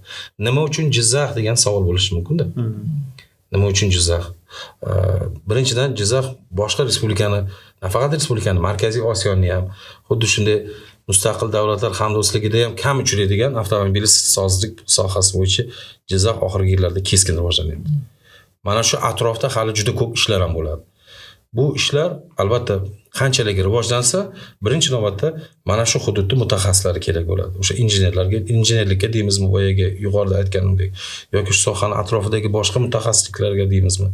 Nima uchun Jizzax degan savol bo'lishi mumkin-da. Nima uchun Jizzax? Birinchidan Jizzax boshqa respublikani, nafaqat respublikani, Markaziy Osiyoni ham, xuddi shunday mustaqil davlatlar hamdo'stligida ham kam uchraydigan avtomobil sozlik sohasi bo'yicha Jizzax oxirgi yillarda keskin rivojlanyapti. Mana shu atrofda hali juda ko'p ishlar ham bo'ladi. Bu ishlar albatta qanchalik rivojlansa, birinchi navbatda mana shu hududda mutaxassislari kerak bo'ladi. O'sha injenerlikka deymizmi, boyaga yuqorida aytganimdek, yoki shu sohani atrofidagi boshqa mutaxassisliklarga deymizmi.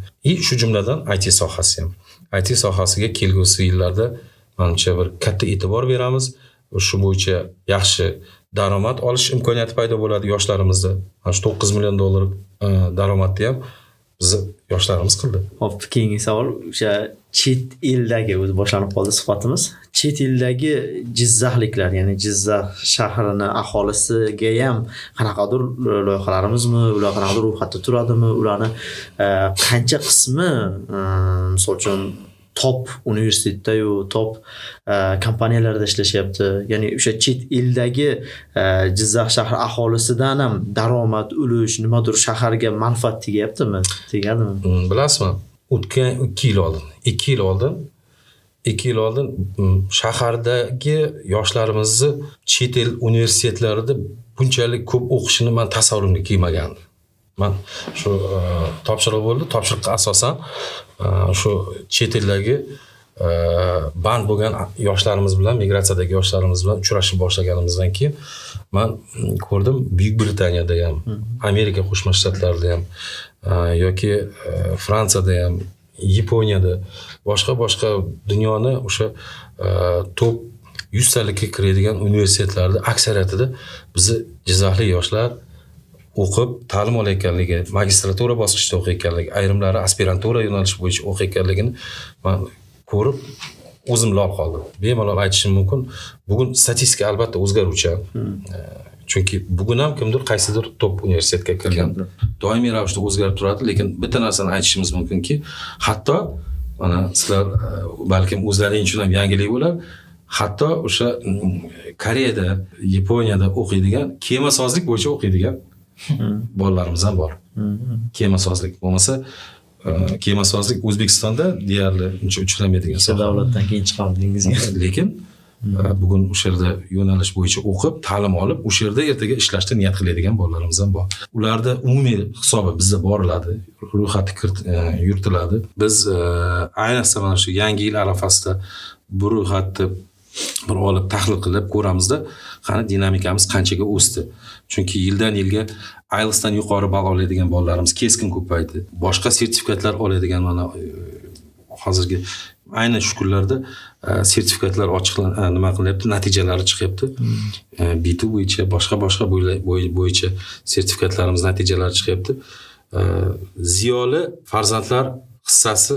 Shu jumladan IT sohasi ham. IT sohasiga kelgusi yillarda menimcha bir katta e'tibor beramiz. Shu bo'yicha yaxshi daromad olish imkoniyati paydo bo'ladi yoshlarimizda. Mana shu 9 million dollar daromadni ham bizni yoshlarimiz qildi. Hop, keyingi savol o'sha chet eldagi o'zi boshlanib qoldi suhbatimiz. Chet eldagi jizzaxliklar, ya'ni Jizzax shahrini aholisiga ham qanaqadir loyihalarimizmi, ular qanaqadir ro'yxatda turadimi, ularni qancha qismi misol uchun top universitetda-yu, top kompaniyalarda ishlashyapti. Ya'ni o'sha chet eldagi Jizzax shahri aholisidan ham daromad ulush, nimadir shaharga manfaat tegyaptimi? Tegadimi? Bilasizmi? O'tgan 2 yil oldin 2 yil oldin shahardagi yoshlarimizni chet el universitetlarida bunchalik ko'p o'qishini men tasavvurimga kelmagandim. Men shu topshiriq bo'ldi. Topshiriqqa asosan shu chet eldagi band bo'lgan yoshlarimiz bilan, migratsiyadagi yoshlarimiz bilan uchrashib boshlaganimizdan keyin men ko'rdim, Buyuk Britaniyada ham, Amerika Qo'shma Shtatlarida ham yoki Fransiyada ham, Yaponiyada, boshqa dunyoni o'sha top 100 talikka kiradigan universitetlarda aksariyatida bizni jizzaxlik yoshlar o'qib ta'lim olayotganligi, magistratura bosqichida o'qiyotganligi, ayrimlari aspirantura yo'nalishi bo'yicha o'qiyotganligini men ko'rib o'zim lol qoldim. Bemalol aytishim mumkin. Bugun statistika albatta o'zgaruvchan. Chunki bugun ham kimdir qaysidir top universitetga kirgan. Doimiy ravishda o'zgarib turadi, lekin bitta narsani aytishimiz mumkinki, hatto mana sizlar balkim o'zlaring uchun ham yangilik bo'lar. Hatto o'sha Koreyada, Yaponiyada o'qiydigan, kemasozlik bo'yicha o'qiydigan bolalarimiz ham bor. Kemasozlik bo'lmasa, kemasozlik O'zbekistonda deyarli uncha uchramaydigan soha. Davlatdan keyin chiqardingizga. Lekin bugun o'sha yerda yo'nalish bo'yicha o'qib, ta'lim olib, o'sha yerda ertaga ishlashga niyat qiladigan bolalarimiz ham bor. Ularda umumiy hisobi bizda boriladi, ro'yxati yuritiladi. Biz ayniqsa mana shu yangi yil arafasida bu ro'yxatni bir olib tahlil qilib ko'ramizda, qani dinamikamiz qanchaga o'sdi. Chunki yildan yilga IELTSdan yuqori ball oladigan bolalarimiz keskin ko'paydi. Boshqa sertifikatlar oladigan mana hozirgi ayni shu kunlarda sertifikatlar nima qilyapti, natijalari chiqyapti. B2 bo'yicha, boshqa bo'yicha sertifikatlarimiz natijalari chiqyapti. Ziyoli farzandlar hissasi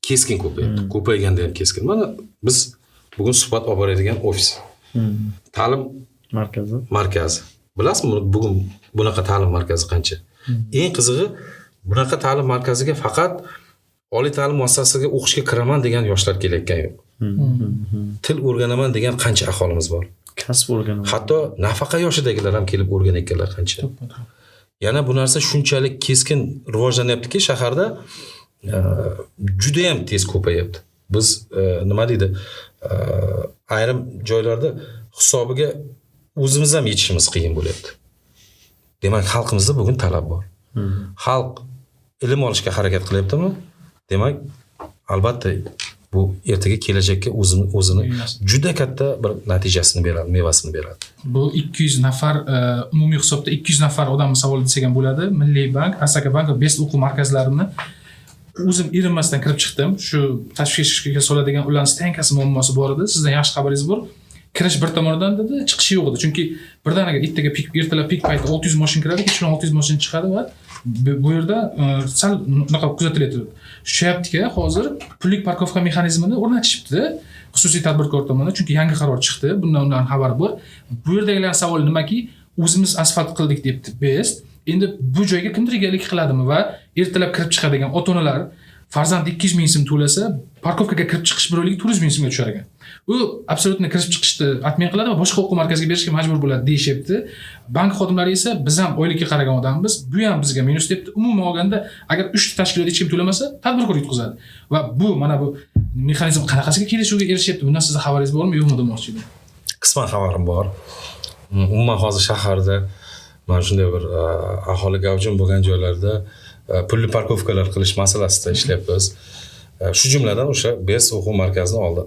keskin ko'payapti. Ko'payganda ham keskin. Mana biz bugun suhbat olib boradigan ofis. Ta'lim markazi. Bilasizmi, bugun bunaqa ta'lim markazi qancha? Eng qizig'i, bunaqa ta'lim markaziga faqat oliy ta'lim muassasasiga o'qishga kiraman degan yoshlar kelayotgan yo'q. Til o'rganaman degan qancha aholimiz bor. Kasb o'rganaman. Hatto nafaqa yoshidagilar ham kelib o'rganayotganlar qancha. Yana bu narsa shunchalik keskin rivojlanyaptiki, shaharda juda ham tez ko'payapti. Biz nima deydi, ayrim joylarda hisobiga o'zimiz ham yetishimiz qiyin bo'lyapti. Demak, xalqimizda bugun talab bor. Xalq ilm olishga harakat qilyaptimi? Demak, albatta bu ertaga kelajakka o'zini juda katta bir natijasini beradi, mevasini beradi. Bu 200 nafar umumiy hisobda 200 nafar odamni savol etsak ham bo'ladi. Milliy bank, Asaka bank va Best o'quv markazlarini o'zim erinmasdan kirib chiqdim. Shu tashvishga soladigan ularning stankasi muammosi bor edi. Sizdan yaxshi xabaringiz bor. Kirish bir tomondan dedi, chiqish yo'q edi. Chunki birdaniga ertalab pik payti 600 mashina kiradi, kechqurun 600 mashina chiqadi va bu yerda sal unaqa kuzatilyapti. Tushyapti-ki, hozir pullik parkovka mexanizmini o'rnatishibdi xususiy tadbirkor tomonidan, chunki yangi qaror chiqdi. Bundan xabar bor. Bu yerdagilar savol nimaki? O'zimiz asfalt qildik debdi Best. Endi bu joyga kimdir egalik qiladimi va ertalab kirib chiqadigan ota-onalar farzand 200 ming so'm to'lasa, parkovkaga kirib chiqish bir oylik 400 ming so'mga tushar ekan. U absolyutni kirib chiqishni atmen qiladi va boshqa o'quv markaziga berishga majbur bo'ladi deyishyapti. Bank xodimlari esa biz ham oylikka qaragan odammiz, bu ham bizga minus debdi. Umuman olganda, agar 3 ta tashkilot hech kim to'lamasa, tadbirkor yutqizadi. Va bu mana bu mexanizm qanaqasiga kelishuvga erishyapti? Bundan sizning xabaringiz bormi, yo'qmi demoqchi edim. Qisman xabarim bor. Umuman hozir shaharda mana shunday bir aholi gavjum bo'lgan joylarda pulli parkovkalar qilish masalasida ishlayapmiz. Shu jumladan o'sha Best o'quv markazini oldi.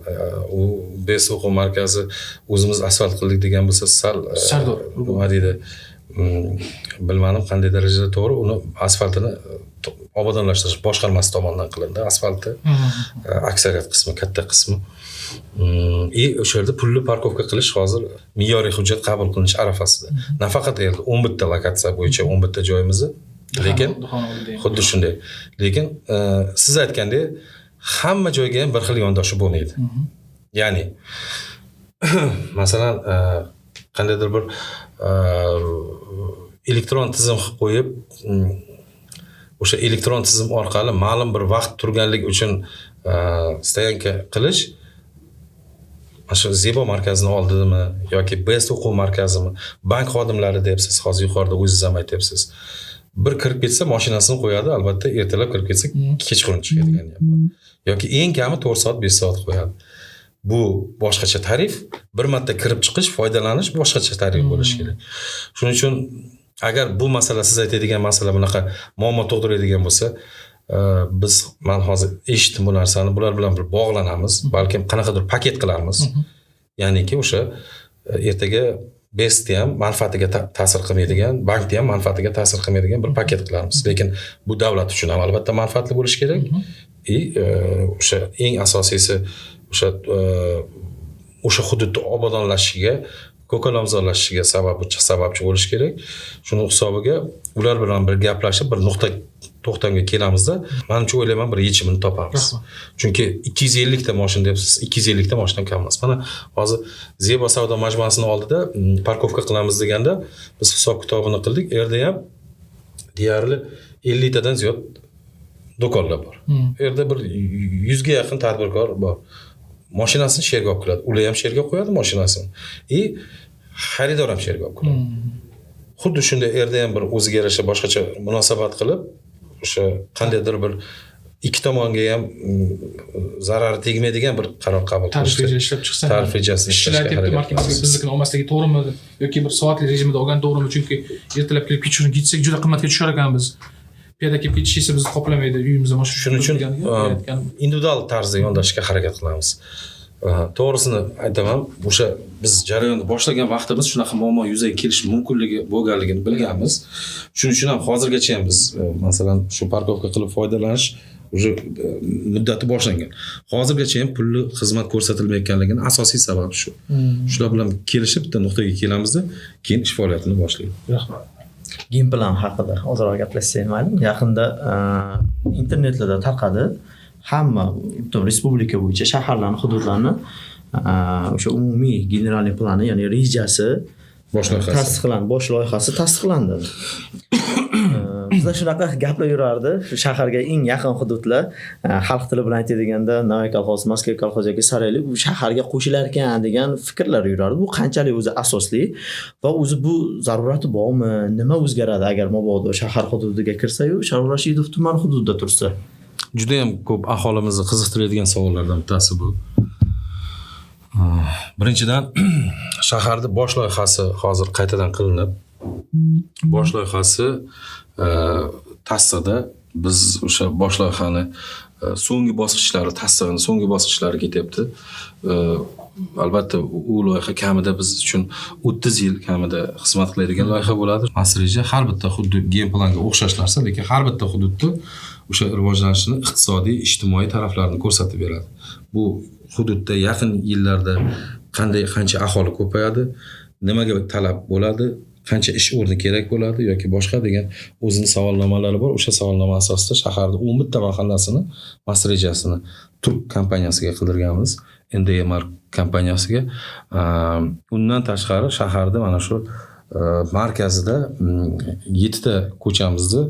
U Best o'quv markazi o'zimiz asfalt qildik degan bo'lsa, sardor nima deydi, bilmadim qanday darajada to'g'ri, uni asfaltini obodonlashtirish boshqarmasi tomonidan qilindi. Asfaltni aksariyat qismi, katta qismi. O'sha yerda pulli parkovka qilish hozir me'yoriy hujjat qabul qilinish arafasida. Nafaqat 11 ta lokatsiya bo'yicha 11 ta joyimizni, lekin xuddi shunday. Lekin siz aytgandek, hamma joyga ham bir xil yondoshi bo'lmaydi. Ya'ni masalan, qandaydir bir elektron tizim qo'yib, o'sha elektron tizim orqali ma'lum bir vaqt turganlik uchun stoyanka qilish shu Zebo markazini oldimi yoki Best o'quv markazimi, bank xodimlari deyapsiz, hozir yuqorida o'zingiz ham aytyapsiz. bir kirib ketsa mashinasini qo'yadi, albatta ertalab kirib ketsa kechqurun chiqadigan ham bor. Yoki eng kami 4 soat 5 soat qo'yadi. Bu boshqacha tarif, bir marta kirib chiqish, foydalanish boshqacha tarif bo'lishi kerak. Shuning uchun agar bu masala siz aytadigan masala bunaqa muammo tug'diradigan bo'lsa, biz men hozir eshitdim bu narsani, bular bilan bir bog'lanamiz, balkim qanaqadir paket qilarmiz. Ya'niki o'sha ertaga bestni ham manfaatiga ta'sir qilmaydigan, bankni ham manfaatiga ta'sir qilmaydigan bir paket qilarmiz. Lekin bu davlat uchun ham albatta manfaatli bo'lishi kerak. O'sha eng asosiysi o'sha hududni obodonlashishiga, ko'kalamzorlashishiga sababchi bo'lishi kerak. Shuning hisobiga ular bilan bir gaplashib, bir to'xtamga kelamizda, menimcha o'ylayman bir yechimini topamiz. Chunki 250 ta mashina deyapsiz, 250 ta mashina kam emas. Mana hozir Zebo savdo majmuasining oldida parkovka qilamiz deganda biz hisob kitobini qildik. Erda ham deyarli 50 tadan ziyod do'konlar bor. Erda bir 100 ga yaqin tadbirkor bor. Mashinasini sherga olib keladi. Ular ham sherga qo'yadi mashinasini. Xaridor ham sherga olib keladi. Xuddi shunday erda ham bir o'ziga yarasha boshqacha munosabat qilib, o'sha qandaydir bir ikki tomonga ham zarar tegmaydigan bir qaror qabul qilish. Tarif ishlab chiqsa, tarif rejasini ishchilar debdi, marketimiz biznikini olmasligi to'g'rimi yoki bir soatli rejimda olgan to'g'rimi? Chunki ertalab kelib kechqurun ketsak juda qimmatga tushar ekanmiz. Piyoda kelib ketish esa bizni qoplamaydi, uyimizda mashina. Shuning uchun individual tarzda yondashishga harakat qilamiz. To'g'risini aytaman, o'sha biz jarayonni boshlagan vaqtimiz shunaqa muammo yuzaga kelishi mumkinligi bo'lganligini bilganmiz. Shuning uchun ham hozirgacha ham biz masalan shu parkovka qilib foydalanish уже muddati boshlangan. Hozirgacha ham pulli xizmat ko'rsatilmayotganligini asosiy sababi shu. Shular bilan kelishib bitta nuqtaga kelamizda, keyin ish faoliyatini boshlaymiz. Rahmat. Game plan haqida ozroq gaplashsak mayli. Yaqinda internetlarda tarqadi. Hamma butun respublika bo'yicha shaharlarning hududlarini o'sha umumiy generalniy plani, ya'ni rejasi tasdiqlandi, bosh loyihasi tasdiqlandi. Bizda shunaqa gaplar yurardi. Shu shaharga eng yaqin hududlar, xalq tili bilan aytganda Navoiy kolxozi, Moskva kolxozi yoki Saraylik bu shaharga qo'shilar ekan degan fikrlar yurardi. Bu qanchalik o'zi asosli va o'zi bu zarurati bormi? Nima o'zgaradi agar mabodo shahar hududiga kirsa-yu, Sharof Rashidov tuman hududida tursa? Juda ham ko'p aholimizni qiziqtiradigan savollardan bittasi bu. Birinchidan shaharda bosh loyihasi hozir qaytadan qilinib, bosh loyihasi tassada biz o'sha bosh loyihani so'nggi bosqichlari, tassani so'nggi bosqichlari ketyapti. Albatta u loyiha kamida biz uchun 30 yil kamida xizmat qiladigan loyiha bo'ladi. Masreja har bitta hudud game planga o'xshash narsa, lekin har bitta hududda o'sha rivojlanishni iqtisodiy, ijtimoiy taraflarini ko'rsatib beradi. Bu hududda yaqin yillarda qancha aholi ko'payadi, nimaga talab bo'ladi, qancha ish o'rni kerak bo'ladi yoki boshqa degan o'zining savolnomalari bor. O'sha savolnoma asosida shaharda 11 ta mahallasini masrejasini Turk kompaniyasiga qildirganmiz. NDMR kompaniyasiga. Undan tashqari shaharda mana shu markazida 7 ta ko'chamizni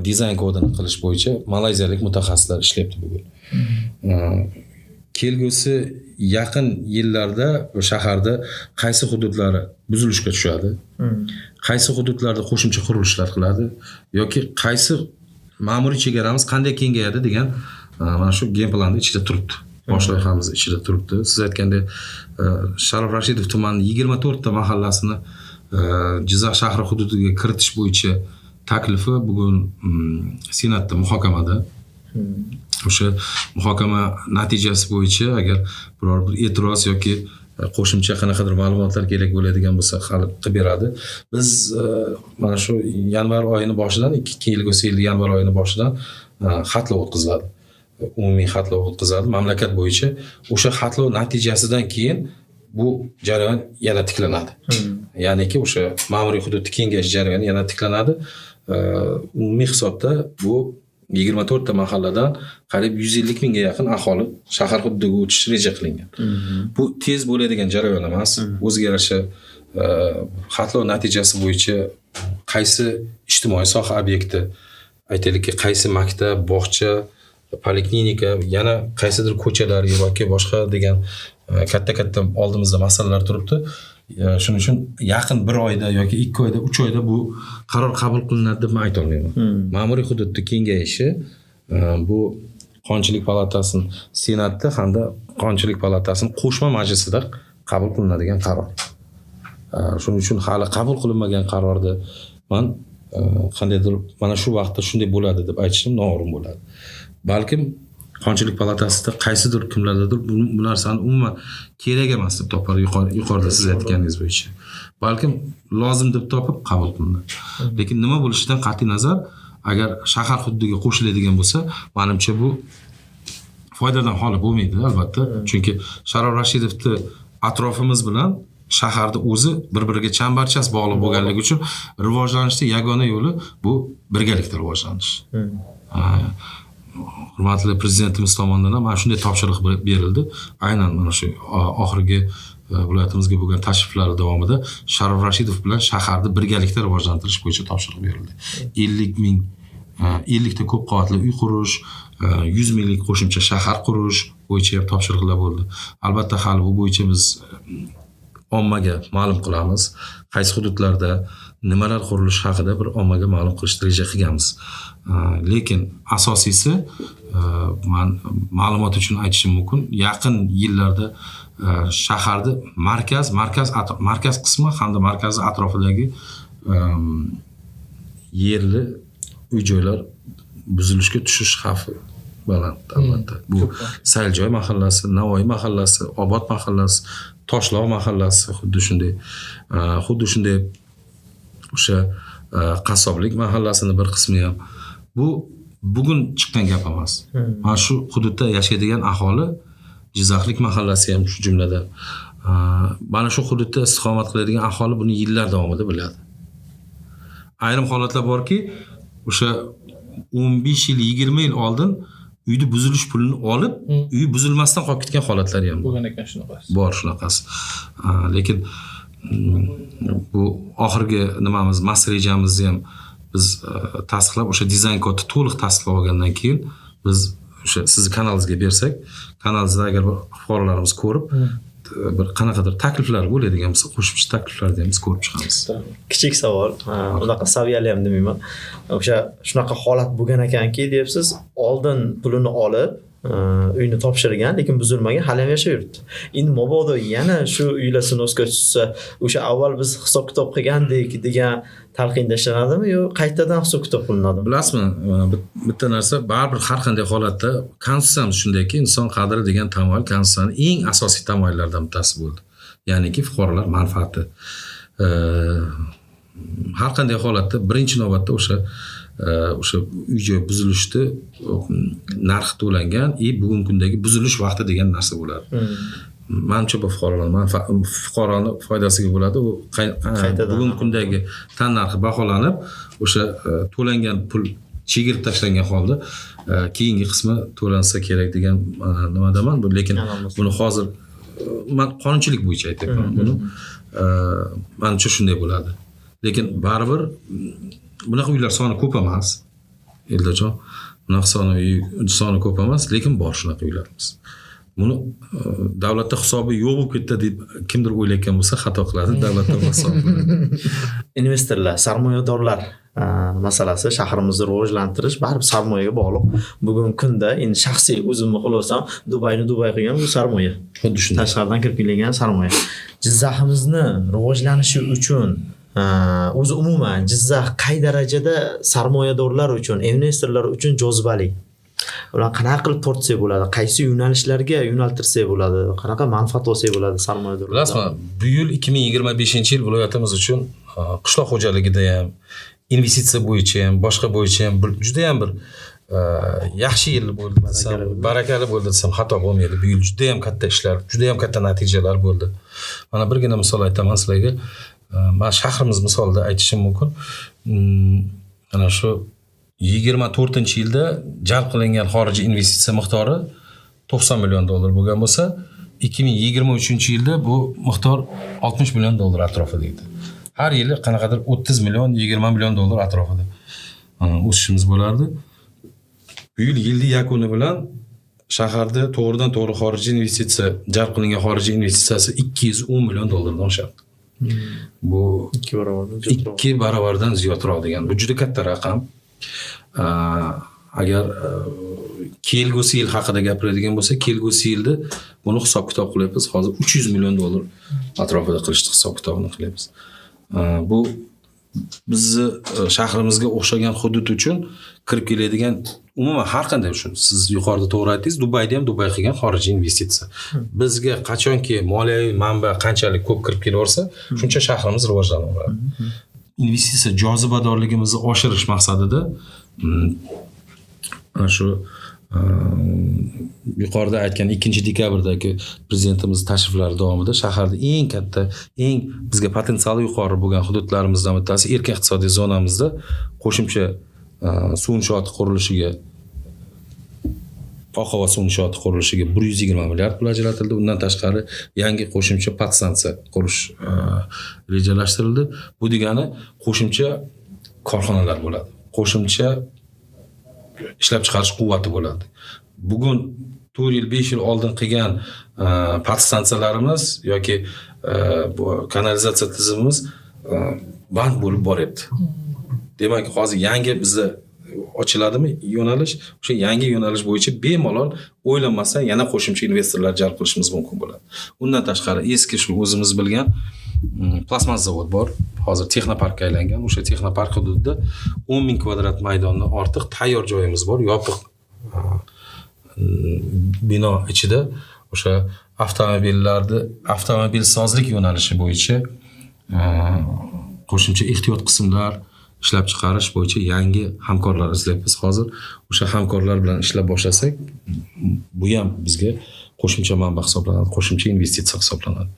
dizayn kodini qilish bo'yicha malayziyalik mutaxassislar ishlayapti bugun. Kelgusi yaqin yillarda shaharda qaysi hududlari buzilishga tushadi, qaysi hududlarda qo'shimcha qurilishlar qiladi yoki qaysi ma'muriy chegaramiz qanday kengayadi degan mana shu game planda ichida turibdi. Bosh loyihamiz ichida turibdi. Siz aytgandek Sharof Rashidov tumanining 24 ta mahallasini Jizzax shahri hududiga kiritish bo'yicha taklifi bugun Senatda muhokamada. O'sha muhokama natijasi bo'yicha agar biror bir e'tiroz yoki qo'shimcha qanaqadir ma'lumotlar kerak bo'ladigan bo'lsa hali qilib beradi. Biz mana shu yanvar oyining boshidan 2 yilgacha yanvar oyining boshidan xatlov o'tkaziladi. Umumiy xatlov o'tkaziladi mamlakat bo'yicha. O'sha xatlov natijasidan keyin bu jarayon yana tiklanadi. Ya'niki o'sha ma'muriy hududni kengayish jarayoni yana tiklanadi. Umumiy hisobda bu 24 ta mahalladan qariyb 150 mingga yaqin aholi shahar hududiga o'tish reja qilingan. Bu tez bo'ladigan jarayon emas. O'ziga yarasha xatlov natijasi bo'yicha qaysi ijtimoiy soha obyekti, aytaylikki qaysi maktab, bog'cha, poliklinika, yana qaysidir ko'chalar yoki boshqa degan katta-katta oldimizda masalalar turibdi. Shuning uchun yaqin 1 oyda yoki 2 oyda, 3 oyda bu qaror qabul qilinadi deb men ayta olmayman. Ma'muriy hududning kengayishi bu Qonunchilik palatasining senatda hamda Qonunchilik palatasining qo'shma majlisida qabul qilinadigan qaror. Shuning uchun hali qabul qilinmagan qarorni men qandaydir mana shu vaqtda shunday bo'ladi deb aytishim noo'rin bo'ladi. Balkim Qonunchilik palatasida qaysidir kimlardadir bu narsani umuman kerak emas deb topar yuqorida siz aytganingiz bo'yicha. Balkim lozim deb topib qabul qilinadi. Lekin nima bo'lishidan qat'iy nazar, agar shahar hududiga qo'shiladigan bo'lsa, menimcha bu foydadan xoli bo'lmaydi albatta. Chunki Sharof Rashidovni atrofimiz bilan shaharda o'zi bir-biriga chambarchas bog'liq bo'lganligi uchun rivojlanishning yagona yo'li bu birgalikda rivojlanish. Hurmatli prezidentimiz tomonidan ham mana shunday topshiriq berildi. Aynan mana shu oxirgi viloyatimizga bo'lgan tashriflari davomida Sharof Rashidov bilan shaharni birgalikda rivojlantirish bo'yicha topshiriq berildi. 50 ta ko'p qavatli uy qurish, 100 minglik qo'shimcha shahar qurish bo'yicha ham topshiriqlar bo'ldi. Albatta hali bu bo'yicha biz ommaga ma'lum qilamiz. Qaysi hududlarda nimalar qurilishi haqida bir ommaga ma'lum qilishni reja qilganmiz. Lekin asosiysi men ma'lumot uchun aytishim mumkin, yaqin yillarda shaharda markaz qismi hamda markazi atrofidagi yerli uy-joylar buzilishga tushish xavfi baland albatta. Bu Sayljoy mahallasi, Navoiy mahallasi, Obod mahallasi, Toshloq mahallasi xuddi shunday o'sha qassoblik mahallasini bir qismi ham. Bu bugun chiqqan gap emas. Mana shu hududda yashaydigan aholi, Jizzaxlik mahallasi ham shu jumladan, mana shu hududda istiqomat qiladigan aholi buni yillar davomida biladi. Ayrim holatlar borki, o'sha 15 yil, 20 yil oldin uyni buzilish pulini olib, uy buzilmasdan qolib ketgan holatlar ham bo'lgan ekan shunaqasi. Bor shunaqasi. Lekin bu oxirgi nimamiz, mas rejamizni ham biz tasdiqlab, o'sha dizayn kodni to'liq tasdiqlab olgandan keyin biz o'sha sizni kanalingizga bersak, kanalingizda agar fuqarolarimiz ko'rib bir qanaqadir takliflar bo'ladigan bo'lsa, qo'shimcha takliflarni ham biz ko'rib chiqamiz. Kichik savol, unaqa saviyali ham demayman. O'sha shunaqa holat bo'lgan ekanki, deyapsiz, oldin pulini olib uyni topshirgan, lekin buzilmagan, hali ham yashab yuribdi. Endi mabodo yana shu uylar sinovga tushsa, o'sha avval biz hisob kitob qilgandik degan talqinda ishlanadimi yo qaytadan hisob kitob qilinadimi? Bilasizmi, bitta narsa, baribir har qanday holatda konstitutsiyamiz shundayki, inson qadri degan tamoyil konstitutsiyaning eng asosiy tamoyillaridan bittasi bo'ldi. Ya'niki fuqarolar manfaati. Har qanday holatda birinchi navbatda o'sha uy-joy buzilishdi narxi to'langan bugungi kundagi buzilish vaqti degan narsa bo'ladi. Menimcha bu fuqaroni foydasiga bo'ladi. U bugungi kundagi tan narxi baholanib, o'sha to'langan pul chegirib tashlangan holda keyingi qismi to'lansa kerak degan nimadaman. Lekin buni hozir men qonunchilik bo'yicha aytyapman. Buni menimcha shunday bo'ladi. Lekin baribir bunaqa uylar soni ko'p emas. Eldajon, bunaqa soni ko'p emas, lekin bor shunaqa uylarimiz. Buni davlatda hisobi yo'q bo'lib ketdi deb kimdir o'ylayotgan bo'lsa, xato qiladi. Davlatda hisobi bo'ladi. Investorlar, sarmoyadorlar masalasi shahrimizni rivojlantirish baribir sarmoyaga bog'liq. Bugungi kunda endi shaxsiy o'zimni qo'llasam, Dubayni Dubay qilgan bu sarmoya. Xuddi shunday. Tashqaridan kirib kelgan sarmoya. Jizzaximizni rivojlanishi uchun o'zi umuman Jizzax qay darajada sarmoyadorlar uchun, investorlar uchun jozibali? Ular qanaqa qilib tortsak bo'ladi? Qaysi yo'nalishlarga yo'naltirsak bo'ladi? Qanaqa manfaat olsak bo'ladi sarmoyadorlar? Bilasizmi, bu yil 2025-yil viloyatimiz uchun qishloq xo'jaligida ham, investitsiya bo'yicha ham, boshqa bo'yicha ham juda ham bir yaxshi yil bo'ldi desam, barakali bo'ldi desam xato bo'lmaydi. Bu yil juda ham katta ishlar, juda ham katta natijalar bo'ldi. Mana birgina misol aytaman sizlarga. Men shahrimiz misolida aytishim mumkin. Mana shu 24-yilda jalb qilingan xorijiy investitsiya miqdori 90 million dollar bo'lgan bo'lsa, 2023-yilda bu miqdor 60 million dollar atrofida edi. Har yili qanaqadir 30 million, 20 million dollar atrofida o'sishimiz bo'lardi. Bu yilning yakuni bilan shaharda to'g'ridan to'g'ri xorijiy investitsiya, jalb qilingan xorijiy investitsiyasi 210 million dollardan oshadi. Bu 2 barobardan 2 barobardan ziyodroq degan. Bu juda katta raqam. Agar kelgusi yil haqida gapiradigan bo'lsak, kelgusi yilda buni hisob kitob qilyapmiz. Hozir 300 million dollar atrofida qilishni hisob kitobini qilyapmiz. Bu bizni shahrimizga o'xshagan hudud uchun kirib keladigan umuman har qanday uchun siz yuqorida to'g'ri aytdingiz, Dubayda ham Dubay qilgan xorijiy investitsiya. Bizga qachonki moliyaviy manba qanchalik ko'p kirib kelaversa, shuncha shahrimiz rivojlanaveradi. Investitsiya jozibadorligimizni oshirish maqsadida shu yuqorida aytgan 2-dekabrdagi prezidentimiz tashriflari davomida shaharda eng katta, eng bizga potensiali yuqori bo'lgan hududlarimizdan bittasi erkin iqtisodiy zonamizda qo'shimcha suv inshoti qurilishiga, oq havo suv inshoti qurilishiga 120 milliard pul ajratildi. Undan tashqari yangi qo'shimcha podstansiya qurish rejalashtirildi. Bu degani qo'shimcha korxonalar bo'ladi. Qo'shimcha ishlab chiqarish quvvati bo'ladi. Bugun 4 yil, 5 yil oldin qilgan podstansiyalarimiz yoki bu kanalizatsiya tizimimiz band bo'lib boryapti. Demak, hozir yangi bizda ochiladimi yo'nalish? O'sha yangi yo'nalish bo'yicha bemalol o'ylanmasdan yana qo'shimcha investorlar jalb qilishimiz mumkin bo'ladi. Undan tashqari eski shu o'zimiz bilgan plasmas zavod bor. Hozir texnoparkka aylangan. O'sha texnopark hududida 10 ming kvadrat maydondan ortiq tayyor joyimiz bor. Yopiq bino ichida o'sha avtomobilsozlik yo'nalishi bo'yicha qo'shimcha ehtiyot qismlar ishlab chiqarish bo'yicha yangi hamkorlar izlayapmiz. Hozir o'sha hamkorlar bilan ishlab boshlasak, bu ham bizga qo'shimcha manba hisoblanadi, qo'shimcha investitsiya hisoblanadi.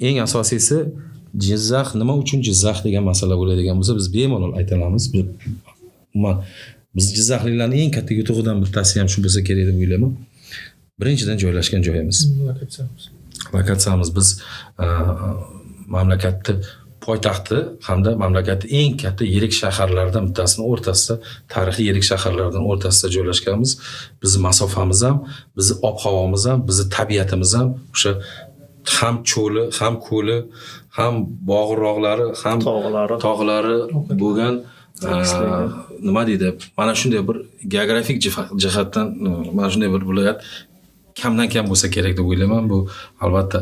Eng asosiysi Jizzax nima uchun Jizzax degan masala bo'ladigan bo'lsa, biz bemalol ayta olamiz. Biz Jizzaxliklarning eng katta yutug'idan bittasi ham shu bo'lsa kerak deb o'ylayman. Birinchidan joylashgan joyimiz. Lokatsiyamiz biz mamlakatni poytaxti hamda mamlakatning eng katta yirik shaharlaridan bittasini o'rtasida, tarixiy yirik shaharlardan o'rtasida joylashganmiz. Bizning masofamiz ham, bizning ob-havomiz ham, bizning tabiatimiz ham o'sha ham cho'li, ham ko'li, ham bog'roqlari, ham tog'lari bo'lgan nima deydi? Mana shunday bir geografik jihatdan mana shunday bir viloyat kamdan kam bo'lsa kerak deb o'ylayman. Bu albatta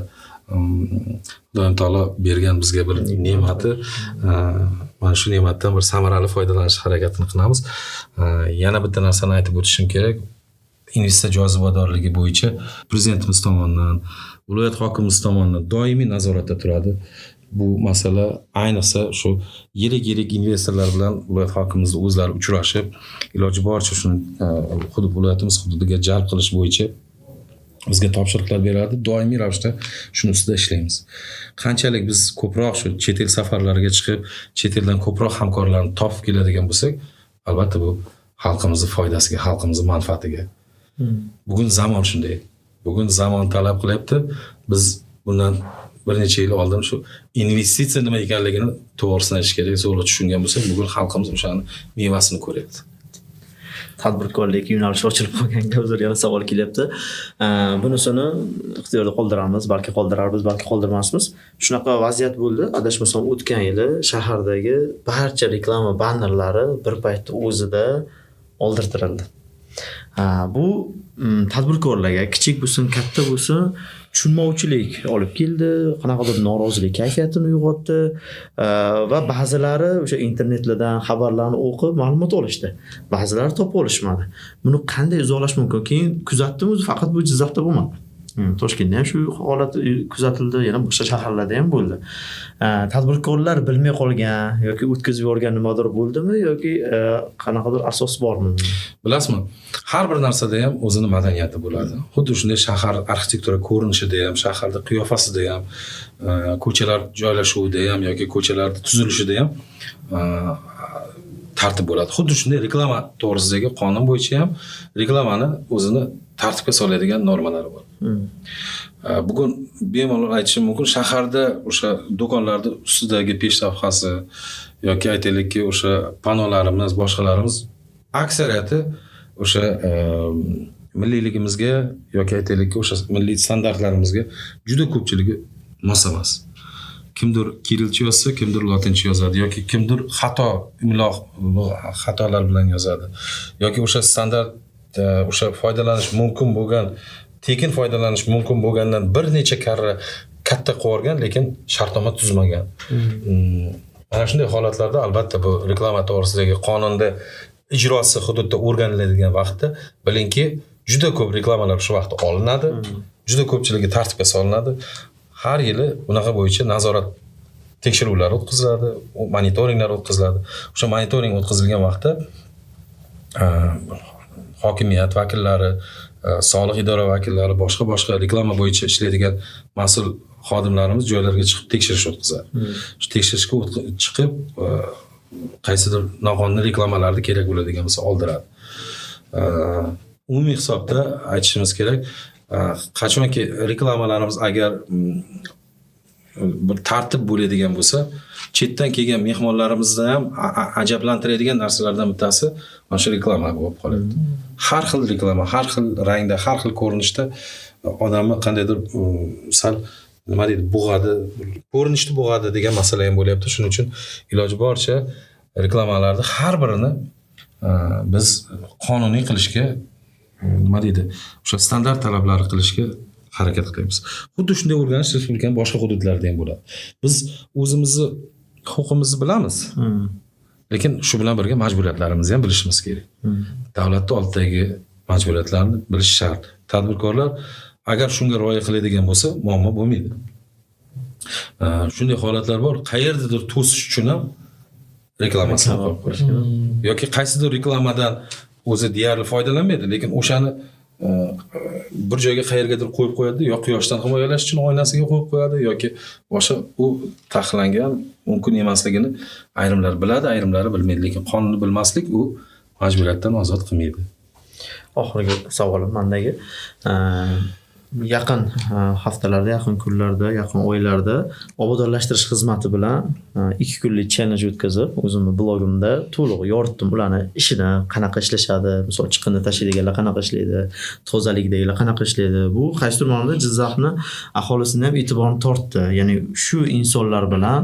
Xudoyim taolo bergan bizga bir ne'mati. Mana shu ne'matdan bir samarali foydalanish harakatini qilamiz. Yana bitta narsani aytib o'tishim kerak. Investitsiya jozibadorligi bo'yicha prezidentimiz tomonidan, viloyat hokimimiz tomonidan doimiy nazoratda turadi. Bu masala ayniqsa shu yirik investorlar bilan viloyat hokimimiz o'zlari uchrashib, iloji boricha shuni viloyatimiz hududiga jalb qilish bo'yicha bizga topshiriqlar beradi. Doimiy ravishda shuni ustida ishlaymiz. Qanchalik biz ko'proq shu chet el safarlariga chiqib, chet eldan ko'proq hamkorlarni topib keladigan bo'lsak, albatta bu xalqimizning foydasiga, xalqimizning manfaatiga. Bugun zamon shunday. Bugun zamon talab qilyapti. Biz bundan bir necha yil oldin shu investitsiya nima ekanligini to'g'risini aytish kerak, zo'rg'a tushungan bo'lsak, bugun xalqimiz o'shani mevasini ko'ryapti. Tadbirkorlik yo'nalishi ochilib qolganga hozir yana savol kelyapti. Bunisini ixtiyorda qoldiramiz, balki qoldirarmiz, balki qoldirmasmiz. Shunaqa vaziyat bo'ldi. Adashmasam o'tgan yili shahardagi barcha reklama bannerlari bir paytda o'zida oldirtirildi. Bu tadbirkorlarga kichik bo'lsin, katta bo'lsin, tushunmovchilik olib keldi, qanaqadir norozilik kayfiyatini uyg'otdi va ba'zilari o'sha internetlardan xabarlarni o'qib ma'lumot olishdi. Ba'zilari topib olishmadi. Buni qanday izohlash mumkin? Keyin kuzatdim, o'zi faqat bu Jizzaxda bo'lmadi. Toshkentda ham shu holat kuzatildi, yana boshqa shaharlarda ham bo'ldi. Tadbirkorlar bilmay qolgan yoki o'tkazib yuborgan nimadir bo'ldimi yoki qanaqadir asos bormi? Bilasizmi? Har bir narsada ham o'zining madaniyati bo'ladi. Xuddi shunday shahar arxitektura ko'rinishida ham, shaharning qiyofasida ham, ko'chalar joylashuvida ham yoki ko'chalarning tuzilishida ham tartib bo'ladi. Xuddi shunday reklama to'g'risidagi qonun bo'yicha ham reklamani o'zini tartibga soladigan normalari bor. Bugun bemalol aytishim mumkin, shaharda o'sha do'konlarning ustidagi peshlavhasi yoki aytaylikki o'sha panolarimiz, boshqalarimiz aksariyati o'sha milliyligimizga yoki aytaylikki o'sha milliy standartlarimizga juda ko'pchiligi mos emas. kimdir kirilcha yozsa, kimdir lotincha yozadi yoki kimdir xato imlo xatolar bilan yozadi yoki o'sha standart o'sha foydalanish mumkin bo'lgan tekin foydalanish mumkin bo'lgandan bir necha karra katta qilib lekin shartnoma tuzmagan. Mana shunday holatlarda albatta bu reklama to'g'risidagi qonunda ijrosi hududda o'rganiladigan vaqtda bilingki juda ko'p reklamalar shu vaqtda olinadi. Juda ko'pchiligi tartibga solinadi. Har yili bunaqa bo'yicha nazorat tekshiruvlar o'tkaziladi, monitoringlar o'tkaziladi. O'sha monitoring o'tkazilgan vaqtda hokimiyat vakillari, soliq idora vakillari, boshqa reklama bo'yicha ishlaydigan mas'ul xodimlarimiz joylarga chiqib tekshirish o'tkazadi. Shu tekshirishga chiqib qaysidir noqonuniy reklamalarni kerak bo'ladigan bo'lsa oldiradi. Umumiy hisobda aytishimiz kerak, qachonki reklamalarimiz agar bir tartib bo'ladigan bo'lsa, chetdan kelgan mehmonlarimizni ham ajablantiradigan narsalardan bittasi mana shu reklama bo'lib qoladi. Har xil reklama, har xil rangda, har xil ko'rinishda odamni qandaydir sal nima deydi, bug'adi, ko'rinishni bug'adi degan masala ham bo'lyapti. Shuning uchun iloji boricha reklamalarni har birini biz qonuniy qilishga, nima deydi, o'sha standart talablar qilishga harakat qilamiz. Xuddi shunday o'rganish respublikaning boshqa hududlarida ham bo'ladi. Biz o'zimizni huquqimizni bilamiz. Lekin shu bilan birga majburiyatlarimizni ham bilishimiz kerak. Davlatning oldidagi majburiyatlarni bilish shart. Tadbirkorlar agar shunga rioya qiladigan bo'lsa, muammo bo'lmaydi. Shunday holatlar bor, qayerdadir to'sish uchun ham reklamasini qo'yib qo'yish yoki qaysidir reklamadan o'zi deyarli foydalanmaydi, lekin o'shani bir joyga qayergadir qo'yib qo'yadi, yo quyoshdan himoyalash uchun oynasiga qo'yib qo'yadi yoki boshqa u taqiqlangan mumkin emasligini ayrimlar biladi, ayrimlari bilmaydi, lekin qonunni bilmaslik u majburiyatdan ozod qilmaydi. Oxirgi savolim mendagi yaqin haftalarda, yaqin kunlarda, yaqin oylarda obodonlashtirish xizmati bilan 2 kunlik challenge o'tkazib, o'zimni blogimda to'liq yoritdim ularni ishini, qanaqa ishlashadi, misol chiqindi tashlaydiganlar qanaqa ishlaydi, tozalikdagilar qanaqa ishlaydi. Bu qaysidir ma'noda Jizzaxni aholisini ham e'tiborini tortdi. Ya'ni shu insonlar bilan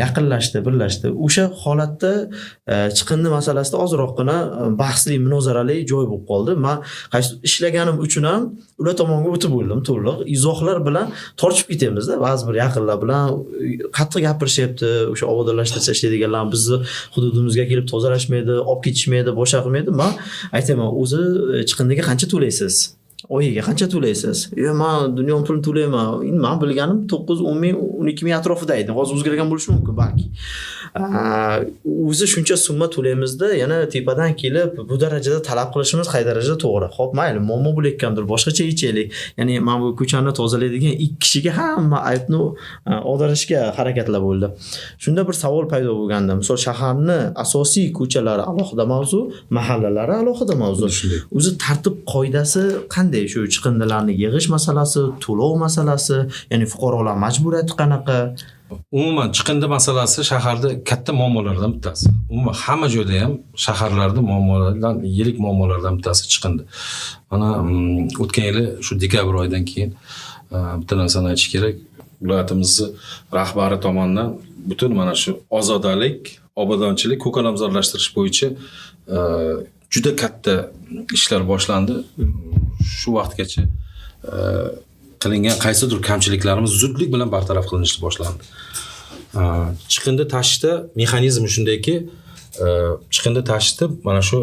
yaqinlashdi, birlashdi. O'sha holatda chiqindi masalasida ozroqgina bahsli, munozarali joy bo'lib qoldi. Men qaysi ishlaganim uchun ham ular tomonga o'tib bo'ldim to'liq. Izohlar bilan tortib ketyapmiz-da. Ba'zi bir yaqinlar bilan qattiq gapirishyapti. O'sha obodonlashtirish ishlaydiganlar bizni hududimizga kelib tozalashmaydi, olib ketishmaydi, boshqa qilmaydi. Men aytaman, o'zi chiqindiga qancha to'laysiz? Oyiga qancha to'laysiz? Men dunyo pulini to'layman. Men bilganim 9-10 ming, 12 ming atrofida edi. Hozir o'zgargan bo'lishi mumkin balki. O'zi shuncha summa to'laymizda, yana tepadan kelib bu darajada talab qilishimiz qay darajada to'g'ri? Xo'p, mayli, muammo bo'layotgandir, boshqacha yechaylik. Ya'ni men bu ko'chani tozalaydigan 2 kishiga hamma aybni og'dirishga harakatlar bo'ldi. Shunda bir savol paydo bo'lganda, misol shaharni asosiy ko'chalari alohida mavzu, mahallalari alohida mavzu. O'zi tartib qoidasi qanday? Shu chiqindilarni yig'ish masalasi, to'lov masalasi, ya'ni fuqarolar majburiyati qanaqa? Umuman chiqindi masalasi shaharda katta muammolardan bittasi. Umuman hamma joyda ham shaharlarda muammolardan, yirik muammolardan bittasi chiqindi. Mana o'tgan yili shu dekabr oyidan keyin bitta narsani aytish kerak. Viloyatimizning rahbari tomonidan butun mana shu ozodalik, obodonchilik, ko'kalamzorlashtirish bo'yicha juda katta ishlar boshlandi. Shu vaqtgacha qilingan qaysidir kamchiliklarimiz zudlik bilan bartaraf qilinishni boshlandi. Chiqindi tashishda mexanizmi shundayki, chiqindi tashishda mana shu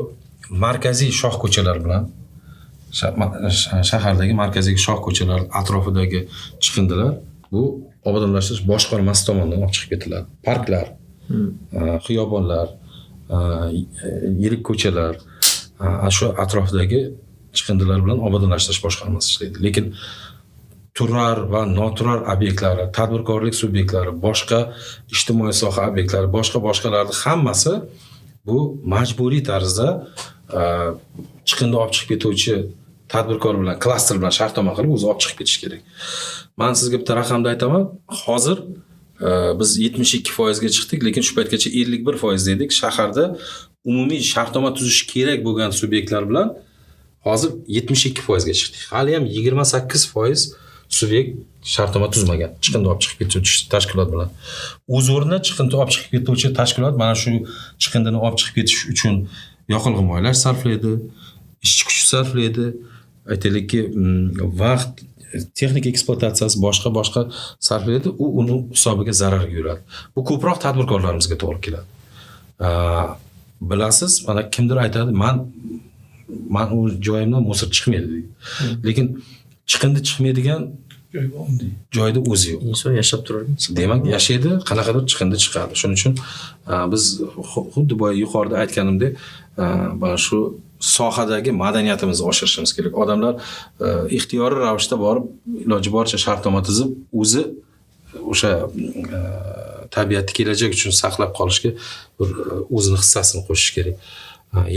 markaziy shoh ko'chalar bilan shahardagi markaziy shoh ko'chalar atrofidagi chiqindilar bu obodonlashtirish boshqarmasi tomonidan olib chiqib ketiladi. Parklar, xiyobonlar, yirik ko'chalar, shu atrofdagi chiqindilar bilan obodonlashtirish boshqarmasi ishlaydi. Lekin turar va noturar obyektlari, tadbirkorlik subyektlari, boshqa ijtimoiy soha obyektlari, boshqalarning hammasi bu majburiy tarzda chiqindi olib chiqib ketuvchi tadbirkor bilan, klaster bilan shartnoma qilib o'zi olib chiqib ketish kerak. Men sizga bitta raqamni aytaman. Hozir biz 72% ga chiqdik, lekin shu paytgacha 51% dedik. Shaharda umumiy shartnoma tuzish kerak bo'lgan subyektlar bilan hozir 72% ga chiqdik. Hali ham 28% subyekt shartnoma tuzmagan. Chiqindi olib chiqib ketuvchi tashkilot bilan. O'z o'rnida chiqindi olib chiqib ketuvchi tashkilot mana shu chiqindini olib chiqib ketish uchun yoqilg'i moylash sarflaydi, ishchi kuch sarflaydi, aytaylikki vaqt, texnika ekspluatatsiyasi boshqa sarflaydi, u uni hisobiga zararga yuradi. Bu ko'proq tadbirkorlarimizga to'g'ri keladi. Bilasiz, mana kimdir aytadi, men u joyimdan musor chiqmaydi deydi. Lekin chiqindi chiqmaydigan joyda o'zi yo'q. Inson yashab turadi. Demak, yashaydi, qanaqadir chiqindi chiqadi. Shuning uchun biz xuddi boya yuqorida aytganimdek, mana shu sohadagi madaniyatimizni oshirishimiz kerak. Odamlar ixtiyoriy ravishda borib, iloji boricha shartnoma tuzib, o'zi o'sha tabiatni kelajak uchun saqlab qolishga bir o'zining hissasini qo'shish kerak.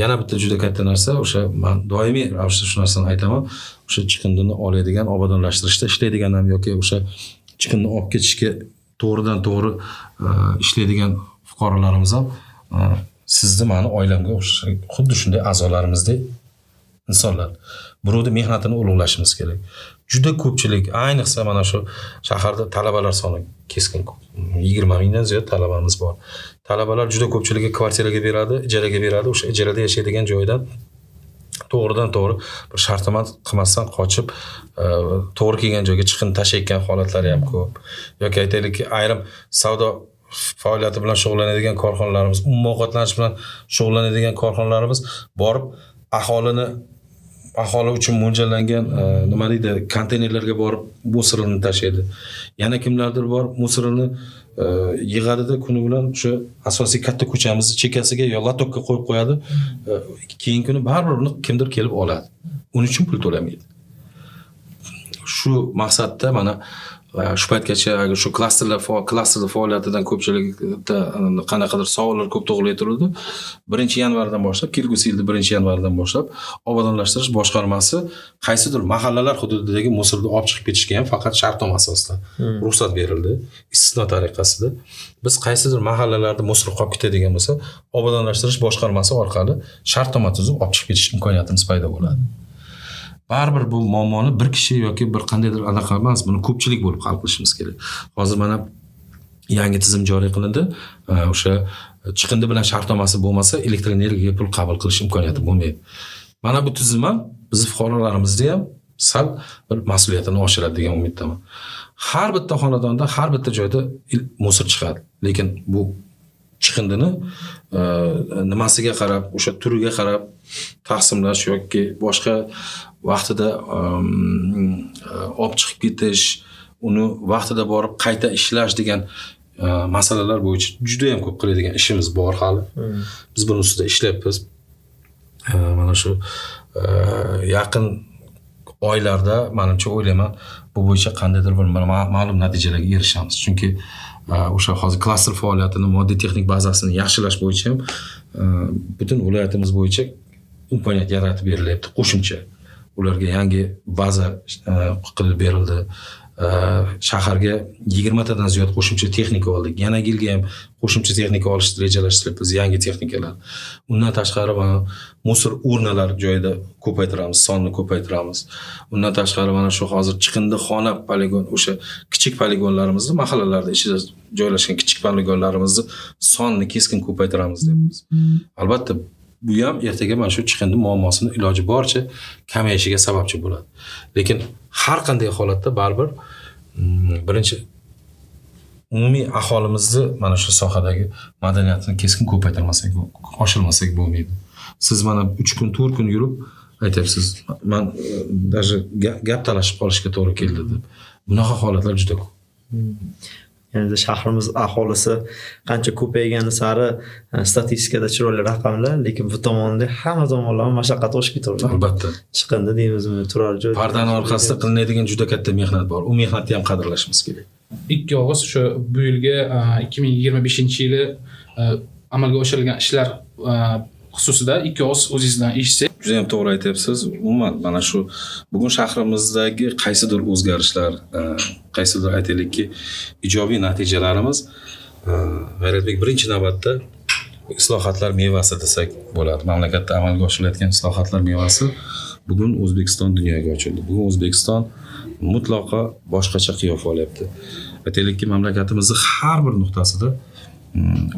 Yana bitta juda katta narsa, o'sha men doimiy ravishda shu narsani aytaman, o'sha chiqindini oladigan, obodonlashtirishda ishlaydigan ham yoki o'sha chiqindini olib ketishga to'g'ridan to'g'ri ishlaydigan fuqarolarimiz ham sizni meni oilamga xuddi shunday a'zolarimizdek insonlar. Birovni mehnatini ulug'lashimiz kerak. Juda ko'pchilik, ayniqsa mana shu shaharda talabalar soni keskin ko'p. 20 mingdan ziyod talabamiz bor. Talabalar juda ko'pchiligi kvartiraga beradi, ijaraga beradi. O'sha ijarada yashaydigan joydan to'g'ridan to'g'ri bir shartnoma qilmasdan qochib, to'g'ri kelgan joyga chiqindi tashayotgan holatlari ham ko'p. Yoki aytaylikki, ayrim savdo faoliyati bilan shug'ullanadigan korxonalarimiz, umumiy ovqatlanish bilan shug'ullanadigan korxonalarimiz borib aholi uchun mo'ljallangan nima deydi, konteynerlarga borib musorini tashlaydi. Yana kimlardir borib musorini yig'adida kuni bilan o'sha asosiy katta ko'chamizni chekkasiga yo latokka qo'yib qo'yadi. Keyingi kuni baribir uni kimdir kelib oladi. Uning uchun pul to'lamaydi. Shu maqsadda mana shu paytgacha shu klasterlar faoliyatidan ko'pchilikda qanaqadir savollar ko'p tug'ilib turadi. 1-yanvardan boshlab, kelgusi yilda 1-yanvardan boshlab obodonlashtirish boshqarmasi qaysidir mahallalar hududidagi musorni olib chiqib ketishga ham faqat shartnoma asosida ruxsat berildi, istisno tariqasida. Biz qaysidir mahallalarda musor qolib ketadigan bo'lsa, obodonlashtirish boshqarmasi orqali shartnoma tuzib olib chiqib ketish imkoniyatimiz paydo bo'ladi. Baribir bu muammoni bir kishi yoki bir qandaydir anaqa emas, buni ko'pchilik bo'lib hal qilishimiz kerak. Hozir mana yangi tizim joriy qilindi. O'sha chiqindi bilan shartnomasi bo'lmasa, elektr energiyaga pul qabul qilish imkoniyati bo'lmaydi. Mana bu tizim ham biz fuqarolarimizni ham sal bir mas'uliyatini oshiradi degan umiddaman. Har bitta xonadonda, har bitta joyda musor chiqadi. Lekin bu chiqindini nimasiga qarab, o'sha turiga qarab taqsimlash yoki boshqa vaqtida olib chiqib ketish, uni vaqtida borib qayta ishlash degan masalalar bo'yicha juda ham ko'p qiladigan ishimiz bor hali. Biz buning ustida ishlayapmiz. Mana shu yaqin oylarda menimcha o'ylayman, bu bo'yicha qandaydir bir ma'lum natijalarga erishamiz. Chunki o'sha hozir klaster faoliyatini, moddiy texnik bazasini yaxshilash bo'yicha ham butun viloyatimiz bo'yicha imkoniyat yaratib berilyapti qo'shimcha. Ularga yangi baza qilib berildi. Shaharga 20 tadan ziyod qo'shimcha texnika oldik. Yana yilga ham qo'shimcha texnika olishni rejalashtiryapmiz, yangi texnikalar. Undan tashqari mana musor o'rnalari joyida ko'paytiramiz, sonni ko'paytiramiz. Undan tashqari mana shu hozir chiqindi xona poligon, o'sha kichik poligonlarimizni, mahallalarda ichida joylashgan kichik poligonlarimizni sonni keskin ko'paytiramiz deymiz. Albatta bu ham ertaga mana shu chiqindi muammosini iloji boricha kamayishiga sababchi bo'ladi. Lekin har qanday holatda baribir birinchi umumiy aholimizni mana shu sohadagi madaniyatini keskin ko'paytirmasak, oshirmasak bo'lmaydi. Siz mana 3 kun, 4 kun yurib aytyapsiz, men даже gap talashib qolishga to'g'ri keldi deb. Bunaqa holatlar juda ko'p. Ya'ni shahrimiz aholisi qancha ko'paygani sari statistikada chiroyli raqamlar, lekin bu tomonda hamma tomonlama mashaqqat oshib ketaveradi. Albatta. Chiqindi deymizmi, turar joy. Pardani orqasida qilinadigan juda katta mehnat bor. U mehnatni ham qadrlashimiz kerak. 2 og'iz shu bu yilgi 2025-yili amalga oshirilgan ishlar xususida 2 og'iz o'zingizdan eshitsak. Juda ham to'g'ri aytyapsiz. Umuman mana shu bugun shahrimizdagi qaysidir o'zgarishlar, qaysidir aytaylikki ijobiy natijalarimiz G'ayratbek birinchi navbatda islohotlar mevasi desak bo'ladi. Mamlakatda amalga oshirilayotgan islohotlar mevasi bugun O'zbekiston dunyoga ochildi. Bugun O'zbekiston mutlaqo boshqacha qiyofa olyapti. Aytaylikki, mamlakatimizning har bir nuqtasida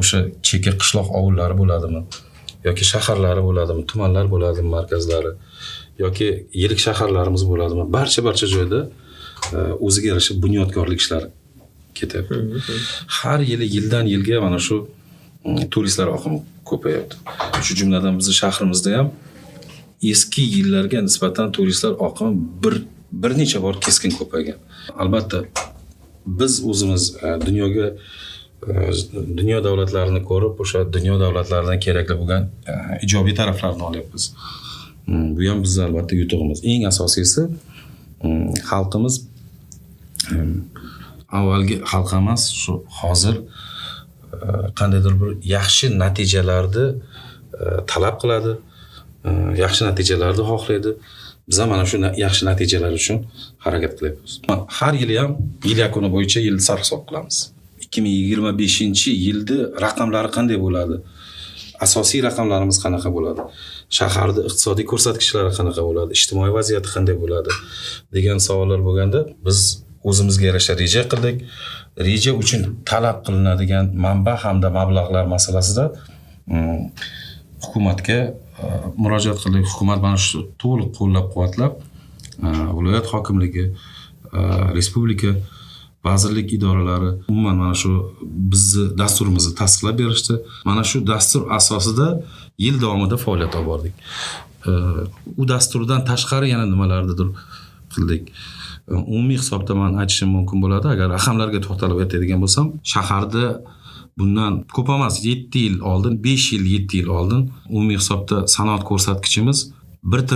o'sha chekka qishloq ovullari bo'ladimi yoki shaharlari bo'ladimi, tumanlar bo'ladimi, markazlari yoki yirik shaharlarimiz bo'ladimi, barcha joyda o'ziga yarasha bunyodkorlik ishlari ketyapti. Har yildan yilga mana shu turistlar oqimi ko'payapti. Shu jumladan bizning shahrimizda ham eski yillarga nisbatan turistlar oqimi bir necha bor keskin ko'paygan. Albatta biz o'zimiz dunyo davlatlarini ko'rib, o'sha dunyo davlatlaridan kerakli bo'lgan ijobiy taraflarini olyapmiz. Bu ham bizning albatta yutug'imiz. Eng asosiysi xalqimiz avvalgi xalq emas, shu hozir qandaydir bir yaxshi natijalarni talab qiladi, yaxshi natijalarni xohlaydi. Biz ham mana shu yaxshi natijalar uchun harakat qilyapmiz. Har yili ham yil yakuni bo'yicha yilni sarhisob qilamiz. 2025-yilda raqamlari qanday bo'ladi? Asosiy raqamlarimiz qanaqa bo'ladi? Shaharda iqtisodiy ko'rsatkichlari qanaqa bo'ladi? Ijtimoiy vaziyati qanday bo'ladi? degan savollar bo'lganda biz o'zimizga yarasha reja qildik. Reja uchun talab qilinadigan manba hamda mablag'lar masalasida hukumatga murojaat qildik. Hukumat mana shu to'liq qo'llab-quvvatlab, viloyat hokimligi, respublika, vazirlik idoralari umuman mana shu bizni dasturimizni tasdiqlab berishdi. Mana shu dastur asosida yil davomida faoliyat olib bordik. U dasturdan tashqari yana nimalarnidir qildik. Umumiy hisobda men aytishim mumkin bo'ladi. Agar raqamlarga to'xtalib aytadigan bo'lsam, shaharda bundan ko'p emas, 7 yil oldin, 5 yil, 7 yil oldin umumiy hisobda sanoat ko'rsatkichimiz 1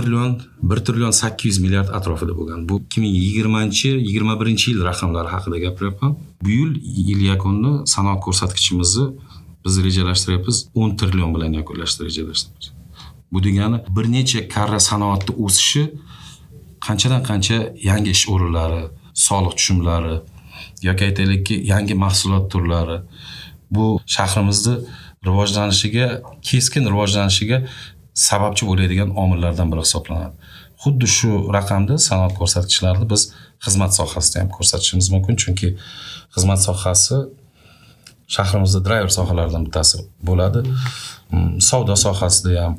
trillion 800 milliard atrofida bo'lgan. Bu 2020-21 yil raqamlari haqida gapiryapman. Bu yil yakunida sanoat ko'rsatkichimizni biz rejalashtiryapmiz 10 trillion bilan yakunlashni rejalashtiramiz. Bu degani bir necha karra sanoatni o'sishi qanchadan qancha yangi ish o'rinlari, soliq tushumlari yoki aytaylikki yangi mahsulot turlari bu shahrimizni rivojlanishiga, keskin rivojlanishiga sababchi bo'ladigan omillardan biri hisoblanadi. Xuddi shu raqamda sanoat ko'rsatkichlarini biz xizmat sohasida ham ko'rsatishimiz mumkin, chunki xizmat sohasi shahrimizda driver sohalaridan bittasi bo'ladi. Savdo sohasida ham,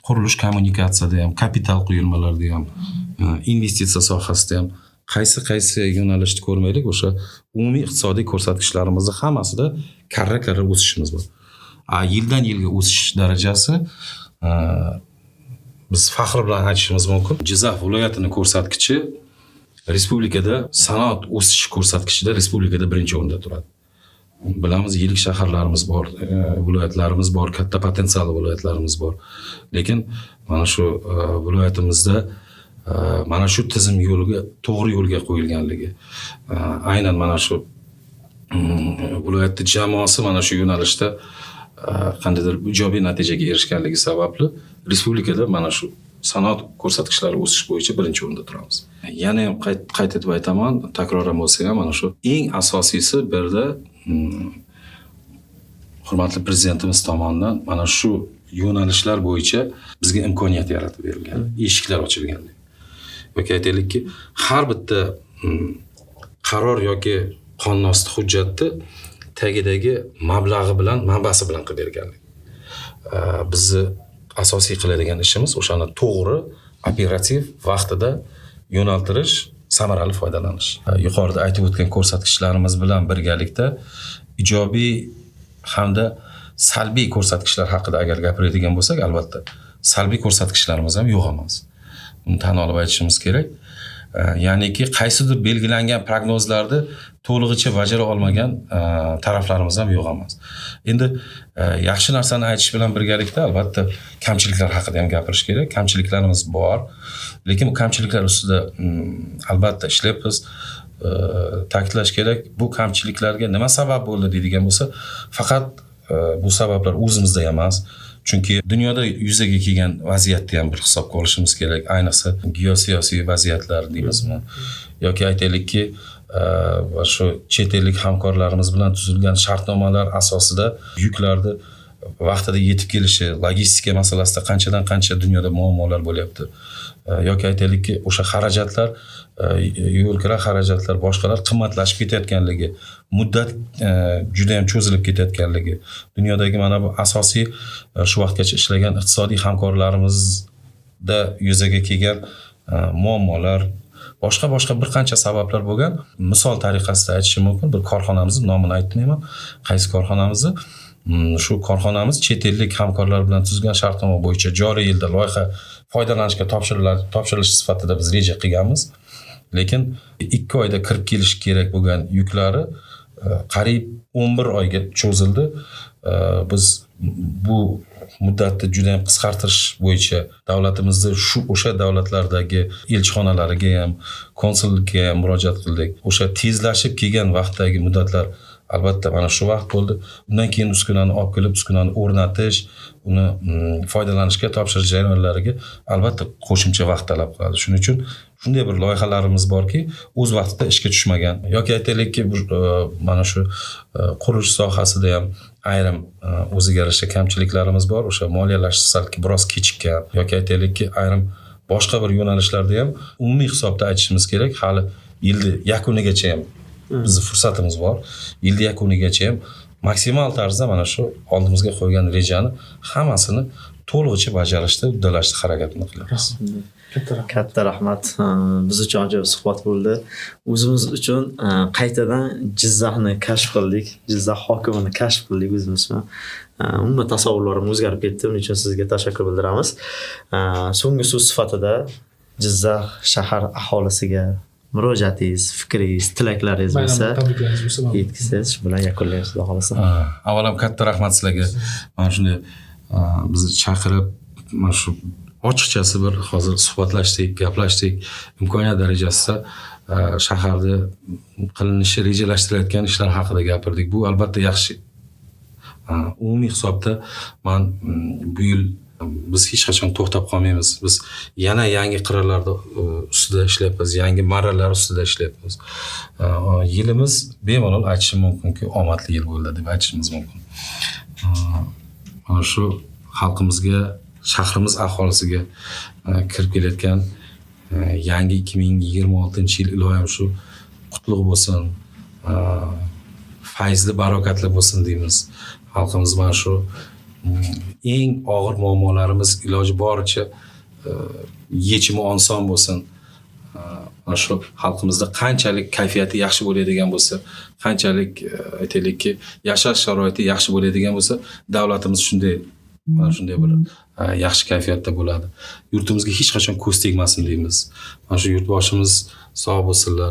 qurilish kommunikatsiyada ham, kapital quyilmalarida ham, investitsiya sohasida ham qaysi yo'nalishni ko'rmaylik, o'sha umumiy iqtisodiy ko'rsatkichlarimizni hammasida karra o'sishimiz bor. Yildan yilga o'sish darajasi biz faxr bilan aytishimiz mumkin. Jizzax viloyatining ko'rsatkichi respublikada sanoat o'sish ko'rsatkichida respublikada birinchi o'rinda turadi. Bilamiz, yirik shaharlarimiz bor, viloyatlarimiz bor, katta potensialli viloyatlarimiz bor. Lekin mana shu viloyatimizda mana shu tizim to'g'ri yo'lga qo'yilganligi, aynan mana shu viloyatning jamoasi mana shu yo'nalishda qandaydir ijobiy natijaga erishganligi sababli respublikada mana shu sanoat ko'rsatkichlari o'sish bo'yicha birinchi o'rinda turamiz. Yana ham qayta etib aytaman, takroran bo'lsa ham mana shu eng asosiysi bu yerda hurmatli prezidentimiz tomonidan mana shu yo'nalishlar bo'yicha bizga imkoniyat yaratib berilgan, eshiklar ochilgan. Yoki aytaylikki, har bitta qaror yoki qonunosti hujjatni tagidagi mablag'i bilan, manbasi bilan qilib berganlik. Bizni asosiy qiladigan ishimiz o'shani to'g'ri, operativ vaqtida yo'naltirish, samarali foydalanish. Yuqorida aytib o'tgan ko'rsatkichlarimiz bilan birgalikda ijobiy hamda salbiy ko'rsatkichlar haqida agar gapiradigan bo'lsak, albatta salbiy ko'rsatkichlarimiz ham yo'q emas. Buni tan olib aytishimiz kerak. Ya'niki qaysidir belgilangan prognozlarni to'lig'icha bajara olmagan taraflarimiz ham yo'q emas. Endi yaxshi narsani aytish bilan birgalikda albatta kamchiliklar haqida ham gapirish kerak. Kamchiliklarimiz bor, lekin bu kamchiliklar ustida albatta ishlayapmiz. Ta'kidlash kerak, bu kamchiliklarga nima sabab bo'ldi deydigan bo'lsa, faqat bu sabablar o'zimizda emas. Chunki dunyoda yuzaga kelgan vaziyatni ham bir hisobga olishimiz kerak. Ayniqsa geosiyosiy vaziyatlar deymizmi yoki aytaylikki, shu chet ellik hamkorlarimiz bilan tuzilgan shartnomalar asosida yuklarni vaqtida yetib kelishi, logistika masalasida qanchadan qancha dunyoda muammolar bo'lyapti. Yoki aytaylikki, o'sha xarajatlar, yo'l kira xarajatlar, boshqalar qimmatlashib ketayotganligi, muddat juda ham cho'zilib ketayotganligi, dunyodagi mana bu asosiy shu vaqtgacha ishlagan iqtisodiy hamkorlarimizda yuzaga kelgan muammolar, boshqa bir qancha sabablar bo'lgan. Misol tariqasida aytishim mumkin, bir korxonamizni nomini aytmayman, qaysi korxonamizni. Shu korxonamiz chet ellik hamkorlar bilan tuzilgan shartnoma bo'yicha joriy yilda loyiha foydalanishga topshirilishi sifatida biz reja qilganmiz. Lekin 2 oyda kirib kelish kerak bo'lgan yuklari qariyb 11 oyga cho'zildi. Biz bu muddatni juda ham qisqartirish bo'yicha davlatimizda o'sha davlatlardagi elchixonalariga ham, konsullikka ham murojaat qildik. O'sha tezlashib kelgan vaqtdagi muddatlar albatta mana shu vaqt bo'ldi. Undan keyin uskunani olib kelib, uskunani o'rnatish, uni foydalanishga topshirish jarayonlariga albatta qo'shimcha vaqt talab qiladi. Shuning uchun shunday bir loyihalarimiz borki, o'z vaqtida ishga tushmagan. Yoki aytaylikki, mana shu qurilish sohasida ham ayrim o'ziga yarasha kamchiliklarimiz bor. O'sha moliyalash salki biroz kechikkan. Yoki aytaylikki, ayrim boshqa bir yo'nalishlarda ham umumiy hisobda aytishimiz kerak, hali yilni yakunigacha ham bizning fursatimiz bor. Yilni yakunigacha ham maksimal tarzda mana shu oldimizga qo'ygan rejani hammasini to'lig'icha bajarishda, uddalashda harakatini qilamiz. Katta rahmat. Biz uchun ajoyib suhbat bo'ldi. O'zimiz uchun qaytadan Jizzaxni kashf qildik. Jizzax hokimini kashf qildik o'zimiz uchun. Umuman tasavvurlarim o'zgarib ketdi. Uning uchun sizga tashakkur bildiramiz. So'nggi so'z sifatida Jizzax shahar aholisiga murojaatingiz, fikringiz, tilaklaringiz bo'lsa, yetkazsangiz, shu bilan yakunlaymiz, xudo xolasa. Avvalo katta rahmat sizlarga. Mana shunday bizni chaqirib, mana shu ochiqchasi bir hozir suhbatlashdik, gaplashdik. Imkoniyat darajasida shaharda qilinishi rejalashtirayotgan ishlar haqida gapirdik. Bu albatta yaxshi. Umumiy hisobda men bu yil biz hech qachon to'xtab qolmaymiz. Biz yana yangi qirralarda ustida ishlayapmiz, yangi marralar ustida ishlayapmiz. Yilimiz bemalol aytishim mumkinki, omadli yil bo'ldi deb aytishimiz mumkin. Mana shu xalqimizga, shahrimiz aholisiga kirib kelayotgan yangi 2026-yil iloyim shu qutlug' bo'lsin, fayzli, barokatli bo'lsin deymiz. Xalqimiz mana shu eng og'ir muammolarimiz iloji boricha yechimi oson bo'lsin. Mana shu xalqimizda qanchalik kayfiyati yaxshi bo'ladigan bo'lsa, qanchalik aytaylikki yashash sharoiti yaxshi bo'ladigan bo'lsa, davlatimiz mana shunday bir yaxshi kayfiyatda bo'ladi. Yurtimizga hech qachon ko'z tegmasin deymiz. Mana shu yurtboshimiz sog' bo'lsinlar.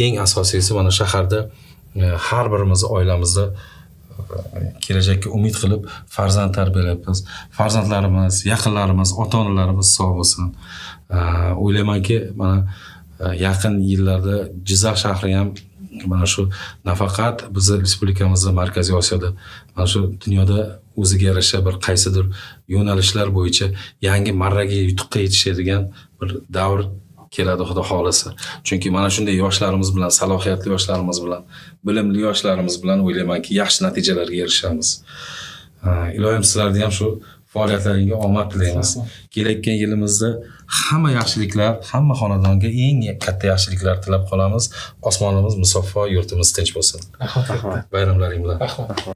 Eng asosiysi mana shaharda har birimiz oilamizda kelajakka umid qilib farzand tarbiyalayapmiz. Farzandlarimiz, yaqinlarimiz, ota-onalarimiz sog' bo'lsin. O'ylaymanki, mana yaqin yillarda Jizzax shahri ham mana shu nafaqat bizning respublikamizda, Markaziy Osiyoda, mana shu dunyoda o'ziga yarasha bir qaysidir yo'nalishlar bo'yicha yangi marraga, yutuqqa yetishadigan bir davr keladi, xudo xolasa. Chunki mana shunday yoshlarimiz bilan, salohiyatli yoshlarimiz bilan, bilimli yoshlarimiz bilan o'ylaymanki, yaxshi natijalarga erishamiz. Iloyim sizlarga ham shu faoliyatlaringga omad tilaymiz. Kelayotgan yilimizda hamma yaxshiliklar, hamma xonadonga eng katta yaxshiliklar tilab qolamiz. Osmonimiz musaffo, yurtimiz tinch bo'lsin. Rahmat. Bayramlaring bilan. Rahmat.